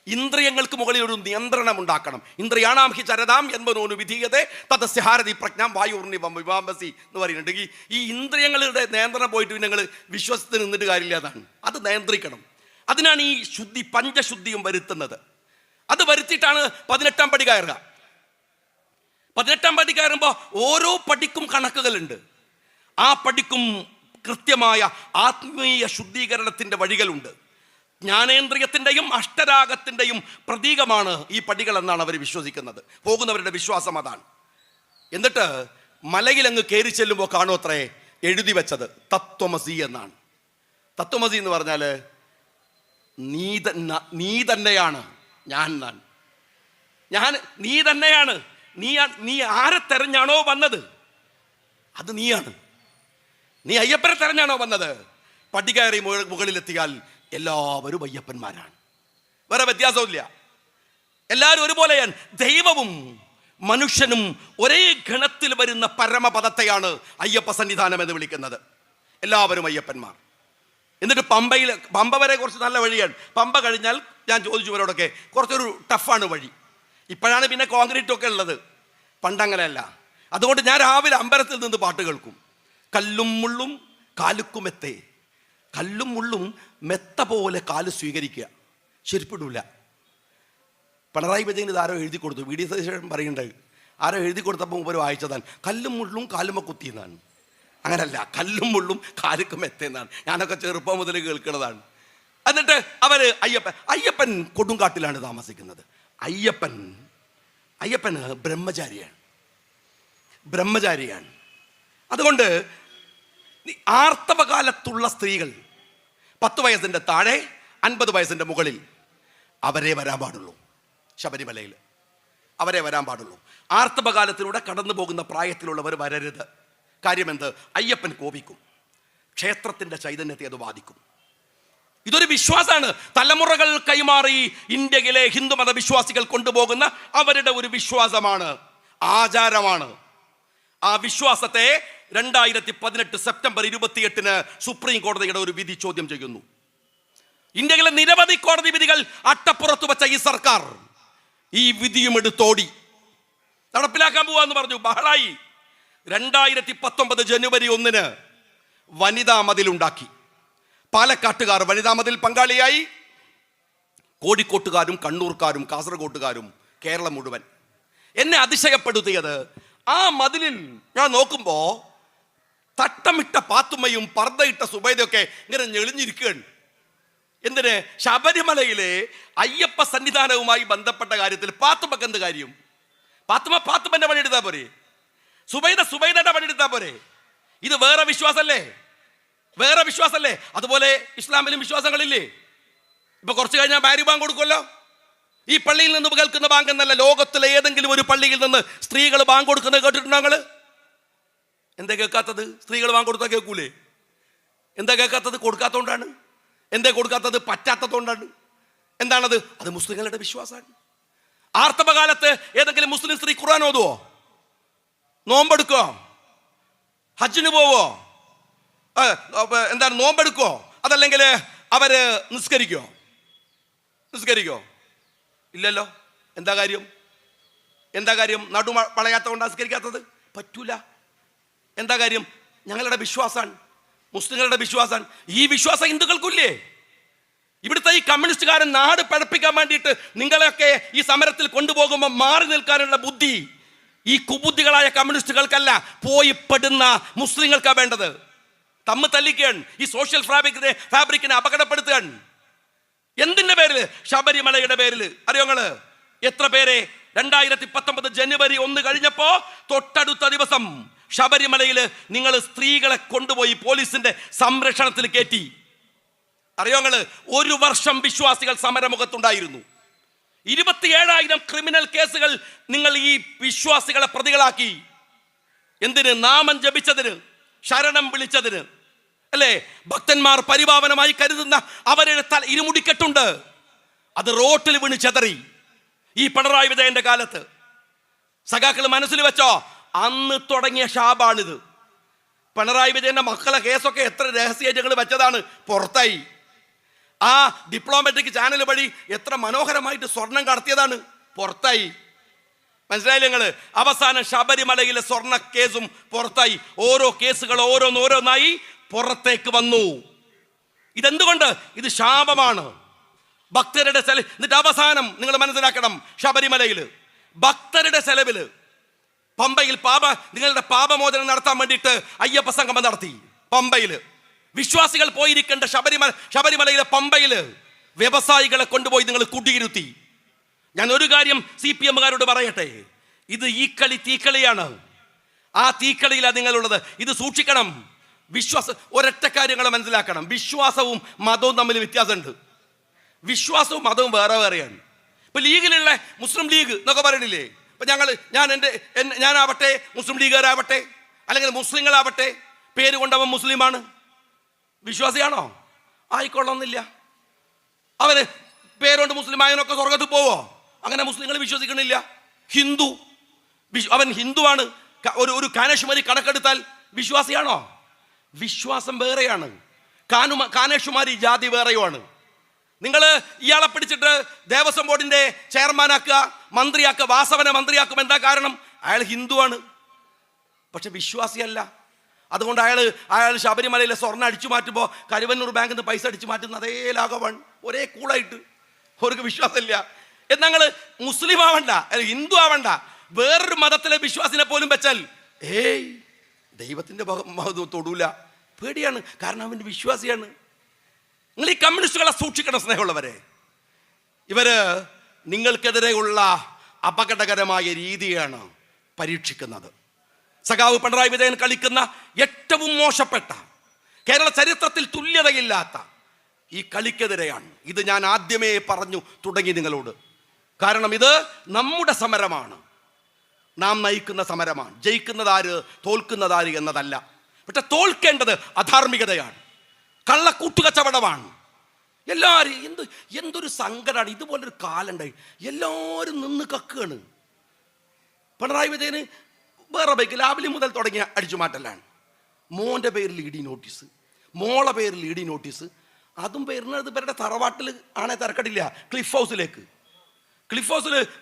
ഇന്ദ്രിയങ്ങൾക്ക് മുകളിൽ ഒരു നിയന്ത്രണം ഉണ്ടാക്കണം. ഇന്ദ്രിയാണാം ഹി ചരതാം എന്മനോനു വിധീയതേ തതസ്യ ഹാരതി പ്രജ്ഞാം വായുർണിവം വിവാംബസി എന്ന് പറയുന്നുണ്ട്. ഈ ഇന്ദ്രിയങ്ങളുടെ നിയന്ത്രണം പോയിട്ട് നിങ്ങൾ വിശ്വസത്തിന് നിന്നിട്ട് കാര്യമില്ല. അതാണ്, അത് നിയന്ത്രിക്കണം. അതിനാണ് ഈ ശുദ്ധി, പഞ്ചശുദ്ധിയും വരുത്തുന്നത്. അത് വരുത്തിയിട്ടാണ് 18ാം പടി കയറുക. 18ാം പടി കയറുമ്പോൾ ഓരോ പടിക്കും കണക്കുകളുണ്ട്. ആ പടിക്കും കൃത്യമായ ആത്മീയ ശുദ്ധീകരണത്തിൻ്റെ വഴികളുണ്ട്. ജ്ഞാനേന്ദ്രിയത്തിൻ്റെയും അഷ്ടരാഗത്തിൻ്റെയും പ്രതീകമാണ് ഈ പടികൾ എന്നാണ് അവർ വിശ്വസിക്കുന്നത്. പോകുന്നവരുടെ വിശ്വാസം അതാണ്. എന്നിട്ട് മലയിലങ്ങ് കയറി ചെല്ലുമ്പോൾ കാണും അത്രേ എഴുതി വെച്ചത് തത്വമസി എന്നാണ്. തത്വമസി എന്ന് പറഞ്ഞാൽ നീ തന്നെയാണ് നീ തന്നെയാണ്. നീ ആരെ തെരഞ്ഞാണോ വന്നത് അത് നീയാണ്. നീ അയ്യപ്പനെ തെരഞ്ഞാണോ വന്നത്? പടി കയറി മുകളിലെത്തിയാൽ എല്ലാവരും അയ്യപ്പന്മാരാണ്. വേറെ വ്യത്യാസമില്ല. എല്ലാവരും ഒരുപോലെയാണ്. ദൈവവും മനുഷ്യനും ഒരേ ഗണത്തിൽ വരുന്ന പരമപദത്തെയാണ് അയ്യപ്പ സന്നിധാനം എന്ന് വിളിക്കുന്നത്. എല്ലാവരും അയ്യപ്പന്മാർ. എന്നിട്ട് പമ്പ വരെ കുറച്ച് നല്ല വഴിയാണ്. പമ്പ കഴിഞ്ഞാൽ ഞാൻ ചോദിച്ചു അവരോടൊക്കെ കുറച്ചൊരു ടഫാണ് വഴി. ഇപ്പോഴാണ് പിന്നെ കോൺക്രീറ്റ് ഒക്കെ ഉള്ളത്, പണ്ടങ്ങനെയല്ല. അതുകൊണ്ട് ഞാൻ രാവിലെ അമ്പലത്തിൽ നിന്ന് പാട്ട് കേൾക്കും. കല്ലും മുള്ളും കാലുക്കുമെത്തേ, കല്ലും മുള്ളും മെത്ത പോലെ കാല് സ്വീകരിക്കുക, ചെരുപ്പിടില്ല. പിണറായി വിജയൻ ഇത് ആരോ എഴുതി കൊടുത്തു. വി ഡി സതീശൻ പറയുന്നുണ്ട്, ആരോ എഴുതി കൊടുത്തപ്പോൾ മുമ്പ് വായിച്ചതാണ് കല്ലും മുള്ളും കാലുമ കുത്തിയെന്നാണ്. അങ്ങനല്ല, കല്ലും മുള്ളും കാലുക്കും എത്തേന്നാണ്. ഞാനൊക്കെ ചെറുപ്പം മുതൽ കേൾക്കുന്നതാണ്. എന്നിട്ട് അവര് അയ്യപ്പൻ കൊടുങ്കാട്ടിലാണ് താമസിക്കുന്നത്. അയ്യപ്പൻ ബ്രഹ്മചാരിയാണ്. അതുകൊണ്ട് ആർത്തവകാലത്തുള്ള സ്ത്രീകൾ 10 വയസ്സിൻ്റെ താഴെ 50 വയസ്സിൻ്റെ മുകളിൽ അവരെ വരാൻ പാടുള്ളൂ. ശബരിമലയിൽ അവരെ വരാൻ പാടുള്ളൂ. ആർത്തവകാലത്തിലൂടെ കടന്നു പോകുന്ന പ്രായത്തിലുള്ളവർ വരരുത്. കാര്യമെന്ത്? അയ്യപ്പൻ കോപിക്കും. ക്ഷേത്രത്തിൻ്റെ ചൈതന്യത്തെ അത് ബാധിക്കും. ഇതൊരു വിശ്വാസമാണ്. തലമുറകൾ കൈമാറി ഇന്ത്യയിലെ ഹിന്ദുമത വിശ്വാസികൾ കൊണ്ടുപോകുന്ന അവരുടെ ഒരു വിശ്വാസമാണ്, ആചാരമാണ്. ആ വിശ്വാസത്തെ 2018 സെപ്റ്റംബർ 28 സുപ്രീം കോടതിയുടെ ഒരു വിധി ചോദ്യം ചെയ്യുന്നു. ഇന്ത്യയിലെ നിരവധി കോടതി വിധികൾ അട്ടപ്പുറത്ത് വെച്ച ഈ സർക്കാർ ഈ വിധിയും എടുത്തോടി നടപ്പിലാക്കാൻ പോവാന്ന് പറഞ്ഞു. ബഹളായി. 2019 ജനുവരി 1 വനിതാ മതിലുണ്ടാക്കി. പാലക്കാട്ടുകാർ വനിതാ മതിൽ പങ്കാളിയായി. കോഴിക്കോട്ടുകാരും കണ്ണൂർക്കാരും കാസർഗോട്ടുകാരും കേരളം മുഴുവൻ. എന്നെ അതിശയപ്പെടുത്തിയത് ആ മതിലിൽ ഞാൻ നോക്കുമ്പോ തട്ടമിട്ട പാത്തുമ്മയും പർദ്ദയിട്ട സുബൈദയൊക്കെ ഇങ്ങനെ ഞെളിഞ്ഞിരിക്കുകയാണ്. എന്തിന്? ശബരിമലയിലെ അയ്യപ്പ സന്നിധാനവുമായി ബന്ധപ്പെട്ട കാര്യത്തിൽ പാത്തുമ്മക്ക് എന്ത് കാര്യം? പാത്തുമ്മന്റെ പണിയെടുത്താ പോരെ? സുബൈദയുടെ പണിയെടുത്താ പോരെ? ഇത് വേറെ വിശ്വാസല്ലേ? അതുപോലെ ഇസ്ലാമിലും വിശ്വാസങ്ങളില്ലേ? ഇപ്പൊ കുറച്ച് കഴിഞ്ഞാൽ ബാരി ബാങ്ക് കൊടുക്കുമല്ലോ. ഈ പള്ളിയിൽ നിന്ന് കേൾക്കുന്ന ബാങ്ക് എന്നല്ല, ലോകത്തിലെ ഏതെങ്കിലും ഒരു പള്ളിയിൽ നിന്ന് സ്ത്രീകൾ ബാങ്ക് കൊടുക്കുന്നത് കേട്ടിട്ടുണ്ടോ നിങ്ങൾ? എന്താ കേൾക്കാത്തത്? സ്ത്രീകൾ ബാങ്ക് കൊടുത്താൽ കേൾക്കൂലേ? എന്താ കേൾക്കാത്തത്? കൊടുക്കാത്തതുകൊണ്ടാണ്. എന്താ കൊടുക്കാത്തത്? പറ്റാത്തതുകൊണ്ടാണ്. എന്താണത്? അത് മുസ്ലിങ്ങളുടെ വിശ്വാസമാണ്. ആർത്തവകാലത്ത് ഏതെങ്കിലും മുസ്ലിം സ്ത്രീ ഖുർആൻ ഓതുവോ? നോമ്പെടുക്കോ? ഹജ്ജിന് പോവോ? എന്താണ് നോമ്പെടുക്കോ? അതല്ലെങ്കിൽ അവര് നിസ്കരിക്കോ? ഇല്ലല്ലോ. എന്താ കാര്യം? നടു വളയാത്ത കൊണ്ട് നിസ്കരിക്കാത്തത്? പറ്റൂല. എന്താ കാര്യം? ഞങ്ങളുടെ വിശ്വാസമാണ്, മുസ്ലിങ്ങളുടെ വിശ്വാസമാണ്. ഈ വിശ്വാസം ഹിന്ദുക്കൾക്കില്ലേ? ഇവിടുത്തെ ഈ കമ്മ്യൂണിസ്റ്റുകാരൻ നാട് പഴപ്പിക്കാൻ വേണ്ടിയിട്ട് നിങ്ങളെയൊക്കെ ഈ സമരത്തിൽ കൊണ്ടുപോകുമ്പോൾ മാറി നിൽക്കാനുള്ള ബുദ്ധി ഈ കുബുദ്ധികളായ കമ്മ്യൂണിസ്റ്റുകൾക്കല്ല, പോയി പെടുന്ന മുസ്ലിങ്ങൾക്കാണ് വേണ്ടത്. തമ്മിൽ തല്ലിക്കുകയാണ്. ഈ സോഷ്യൽ ഫാബ്രിക്കിനെ അപകടപ്പെടുത്തുകയാണ്. എന്തിന്റെ പേരിൽ? ശബരിമലയുടെ പേരിൽ. അറിയോങ്ങള് എത്ര പേരെ 2019 ജനുവരി 1 കഴിഞ്ഞപ്പോ തൊട്ടടുത്ത ദിവസം ശബരിമലയിൽ നിങ്ങൾ സ്ത്രീകളെ കൊണ്ടുപോയി പോലീസിന്റെ സംരക്ഷണത്തിൽ കയറ്റി? അറിയോങ്ങള് 1 വർഷം വിശ്വാസികൾ സമരമുഖത്തുണ്ടായിരുന്നു. 27,000 ക്രിമിനൽ കേസുകൾ നിങ്ങൾ ഈ വിശ്വാസികളെ പ്രതികളാക്കി. എന്തിന്? നാമം ജപിച്ചതിന്, ശരണം വിളിച്ചതിന് അല്ലേ? ഭക്തന്മാർ പരിപാവനമായി കരുതുന്ന അവരുടെ ഇരുമുടിക്കെട്ടുണ്ട്, അത് റോട്ടിൽ വീണ് ചെതറി. ഈ പിണറായി വിജയന്റെ കാലത്ത് സഖാക്കൾ മനസ്സിൽ വെച്ചോ, അന്ന് തുടങ്ങിയ ശാപാണിത്. പിണറായി വിജയന്റെ മക്കളെ കേസൊക്കെ എത്ര രഹസ്യങ്ങൾ വെച്ചതാണ് പുറത്തായി. ആ ഡിപ്ലോമാറ്റിക് ചാനൽ വഴി എത്ര മനോഹരമായിട്ട് സ്വർണം കടത്തിയതാണ്, പുറത്തായി. മനസ്സിലായില്ല നിങ്ങൾ? അവസാനം ശബരിമലയിലെ സ്വർണ്ണ കേസും പുറത്തായി. ഓരോ കേസുകൾ ഓരോന്നോരോന്നായി പുറത്തേക്ക് വന്നു. ഇതെന്തുകൊണ്ട്? ഇത് ശാപമാണ്. ഭക്തരുടെ എന്നിട്ട് അവസാനം നിങ്ങൾ മനസ്സിലാക്കണം, ശബരിമലയിൽ ഭക്തരുടെ ചെലവില് പമ്പയിൽ നിങ്ങളുടെ പാപമോചനം നടത്താൻ വേണ്ടിയിട്ട് അയ്യപ്പ സംഗമം നടത്തി. പമ്പയില് വിശ്വാസികൾ പോയിരിക്കേണ്ട ശബരിമലയിലെ പമ്പയില് വ്യവസായികളെ കൊണ്ടുപോയി നിങ്ങൾ കുടിയിരുത്തി. ഞാൻ ഒരു കാര്യം CPM-കാരോട് പറയട്ടെ, ഇത് ഈ കളി തീക്കളിയാണ്. ആ തീക്കളിയിലാണ് നിങ്ങളുള്ളത്. ഇത് സൂക്ഷിക്കണം. ഒരൊറ്റ കാര്യങ്ങൾ മനസ്സിലാക്കണം, വിശ്വാസവും മതവും തമ്മിൽ വ്യത്യാസമുണ്ട്. വിശ്വാസവും മതവും വേറെ വേറെയാണ്. ഇപ്പൊ ലീഗിലുള്ള മുസ്ലിം ലീഗ് എന്നൊക്കെ പറയണില്ലേ? ഇപ്പൊ ഞാനാവട്ടെ, മുസ്ലിം ലീഗുകാരാവട്ടെ, അല്ലെങ്കിൽ മുസ്ലിങ്ങളാവട്ടെ, പേര് കൊണ്ടവൻ മുസ്ലിമാണ്, വിശ്വാസിയാണോ? ആയിക്കൊള്ളുന്നില്ല. അവന് പേരുകൊണ്ട് മുസ്ലിം ആയനൊക്കെ സ്വർഗത്തിൽ പോവോ? അങ്ങനെ മുസ്ലിങ്ങൾ വിശ്വസിക്കണില്ല. ഹിന്ദു, അവൻ ഹിന്ദുവാണ്, ഒരു കാനേഷുമാരി കണക്കെടുത്താൽ വിശ്വാസിയാണോ? വിശ്വാസം വേറെയാണ്. കാനേഷുമാരി ജാതി വേറെയുമാണ്. നിങ്ങൾ ഇയാളെ പിടിച്ചിട്ട് ദേവസ്വം ബോർഡിന്റെ ചെയർമാനാക്കുക, മന്ത്രിയാക്കുക, വാസവനെ മന്ത്രിയാക്കും. എന്താ കാരണം? അയാൾ ഹിന്ദുവാണ്, പക്ഷെ വിശ്വാസിയല്ല. അതുകൊണ്ട് അയാൾ ശബരിമലയിലെ സ്വർണ്ണം അടിച്ചു മാറ്റുമ്പോൾ കരുവന്നൂർ ബാങ്കിൽ നിന്ന് പൈസ അടിച്ചു മാറ്റുന്ന അതേ ലാഘവമാണ്, ഒരേ കൂളായിട്ട്. അവർക്ക് വിശ്വാസമില്ല. എന്നങ്ങൾ മുസ്ലിം ആവണ്ട, ഹിന്ദു ആവണ്ട, വേറൊരു മതത്തിലെ വിശ്വാസിനെ പോലും വെച്ചാൽ ദൈവത്തിന്റെ തൊടൂല, പേടിയാണ്. കാരണം അവൻ്റെ വിശ്വാസിയാണ്. നിങ്ങൾ ഈ കമ്മ്യൂണിസ്റ്റുകളെ സൂക്ഷിക്കണം സ്നേഹമുള്ളവരെ. ഇവര് നിങ്ങൾക്കെതിരെയുള്ള അപകടകരമായ രീതിയാണ് പരീക്ഷിക്കുന്നത്. സഖാവ് പിണറായി വിജയൻ കളിക്കുന്ന ഏറ്റവും മോശപ്പെട്ട, കേരള ചരിത്രത്തിൽ തുല്യതയില്ലാത്ത ഈ കളിക്കെതിരെയാണ്. ഇത് ഞാൻ ആദ്യമേ പറഞ്ഞു തുടങ്ങി നിങ്ങളോട്. കാരണം ഇത് നമ്മുടെ സമരമാണ്, നാം നയിക്കുന്ന സമരമാണ്. ജയിക്കുന്നതാര് തോൽക്കുന്നതാര് എന്നതല്ല. പക്ഷെ തോൽക്കേണ്ടത് അധാർമികതയാണ്, കള്ളക്കൂട്ടുകച്ചവടമാണ്. എല്ലാവരും എന്തൊരു സങ്കടമാണ്. ഇതുപോലൊരു കാലുണ്ടായി എല്ലാവരും നിന്ന് കക്കുകയാണ്. പിണറായി വിജയന് വേറെ ബൈക്ക് രാവിലെ മുതൽ തുടങ്ങിയ അടിച്ചു മാറ്റലാണ്. മോൻ്റെ പേരിൽ ഇ ഡി നോട്ടീസ്, മോളെ പേരിൽ ഇ ഡി നോട്ടീസ്. അതും വരുന്നത് ഇവരുടെ തറവാട്ടിൽ ആണെ തിരക്കടില്ല, ക്ലിഫ് ഹൗസിൽ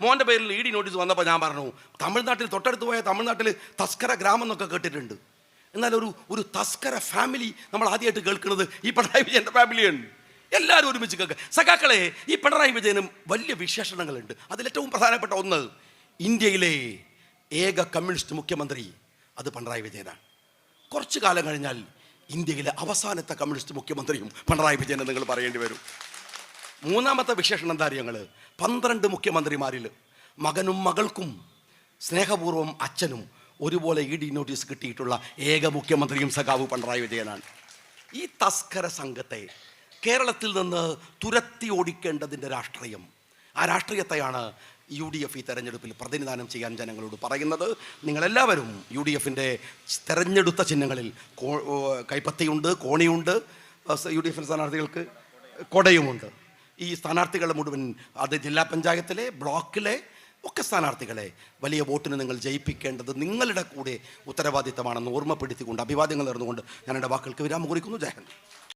മോൻ്റെ പേരിൽ ഇ ഡി നോട്ടീസ് വന്നപ്പോൾ ഞാൻ പറഞ്ഞു, തമിഴ്നാട്ടിൽ തൊട്ടടുത്ത് പോയ തമിഴ്നാട്ടിൽ തസ്കര ഗ്രാമം എന്നൊക്കെ കേട്ടിട്ടുണ്ട്. എന്നാൽ ഒരു തസ്കര ഫാമിലി നമ്മൾ ആദ്യമായിട്ട് കേൾക്കുന്നത് ഈ പിണറായി വിജയൻ്റെ ഫാമിലിയാണ്. എല്ലാവരും ഒരുമിച്ച് കേൾക്കുക. സഖാക്കളെ, ഈ പിണറായി വിജയനും വലിയ വിശേഷണങ്ങളുണ്ട്. അതിലേറ്റവും പ്രധാനപ്പെട്ട ഒന്ന്, ഇന്ത്യയിലെ ഏക കമ്മ്യൂണിസ്റ്റ് മുഖ്യമന്ത്രി അത് പിണറായി വിജയനാണ്. കുറച്ചു കാലം കഴിഞ്ഞാൽ ഇന്ത്യയിലെ അവസാനത്തെ കമ്മ്യൂണിസ്റ്റ് മുഖ്യമന്ത്രിയും പിണറായി വിജയൻ നിങ്ങൾ പറയേണ്ടി വരും. മൂന്നാമത്തെ വിശേഷണം എന്താ അറിയങ്ങൾ? 12 മുഖ്യമന്ത്രിമാരിൽ മകനും മകൾക്കും സ്നേഹപൂർവ്വം അച്ഛനും ഒരുപോലെ ഇ ഡി നോട്ടീസ് കിട്ടിയിട്ടുള്ള ഏക മുഖ്യമന്ത്രിയും സഖാവ് പിണറായി വിജയനാണ്. ഈ തസ്കര സംഘത്തെ കേരളത്തിൽ നിന്ന് തുരത്തി ഓടിക്കേണ്ടതിൻ്റെ രാഷ്ട്രീയം, ആ രാഷ്ട്രീയത്തെയാണ് UDF ഈ തെരഞ്ഞെടുപ്പിൽ പ്രതിനിധാനം ചെയ്യാൻ ജനങ്ങളോട് പറയുന്നത്. നിങ്ങളെല്ലാവരും UDFിൻ്റെ തെരഞ്ഞെടുത്ത ചിഹ്നങ്ങളിൽ കൈപ്പത്തിയുണ്ട്, കോണിയുണ്ട്, UDF സ്ഥാനാർത്ഥികൾക്ക് കൊടയുമുണ്ട്. ഈ സ്ഥാനാർത്ഥികളെ മുഴുവൻ, അത് ജില്ലാ പഞ്ചായത്തിലെ ബ്ലോക്കിലെ ഒക്കെ സ്ഥാനാർത്ഥികളെ വലിയ വോട്ടിന് നിങ്ങൾ ജയിപ്പിക്കേണ്ടത് നിങ്ങളുടെ കൂടെ ഉത്തരവാദിത്തമാണെന്ന് ഓർമ്മപ്പെടുത്തിക്കൊണ്ട് അഭിവാദ്യങ്ങൾ നേർന്നുകൊണ്ട് ഞാൻ എൻ്റെ വാക്കുകൾക്ക് വിരാമം കുറിക്കുന്നു. ജയ് ഹിന്ദ്.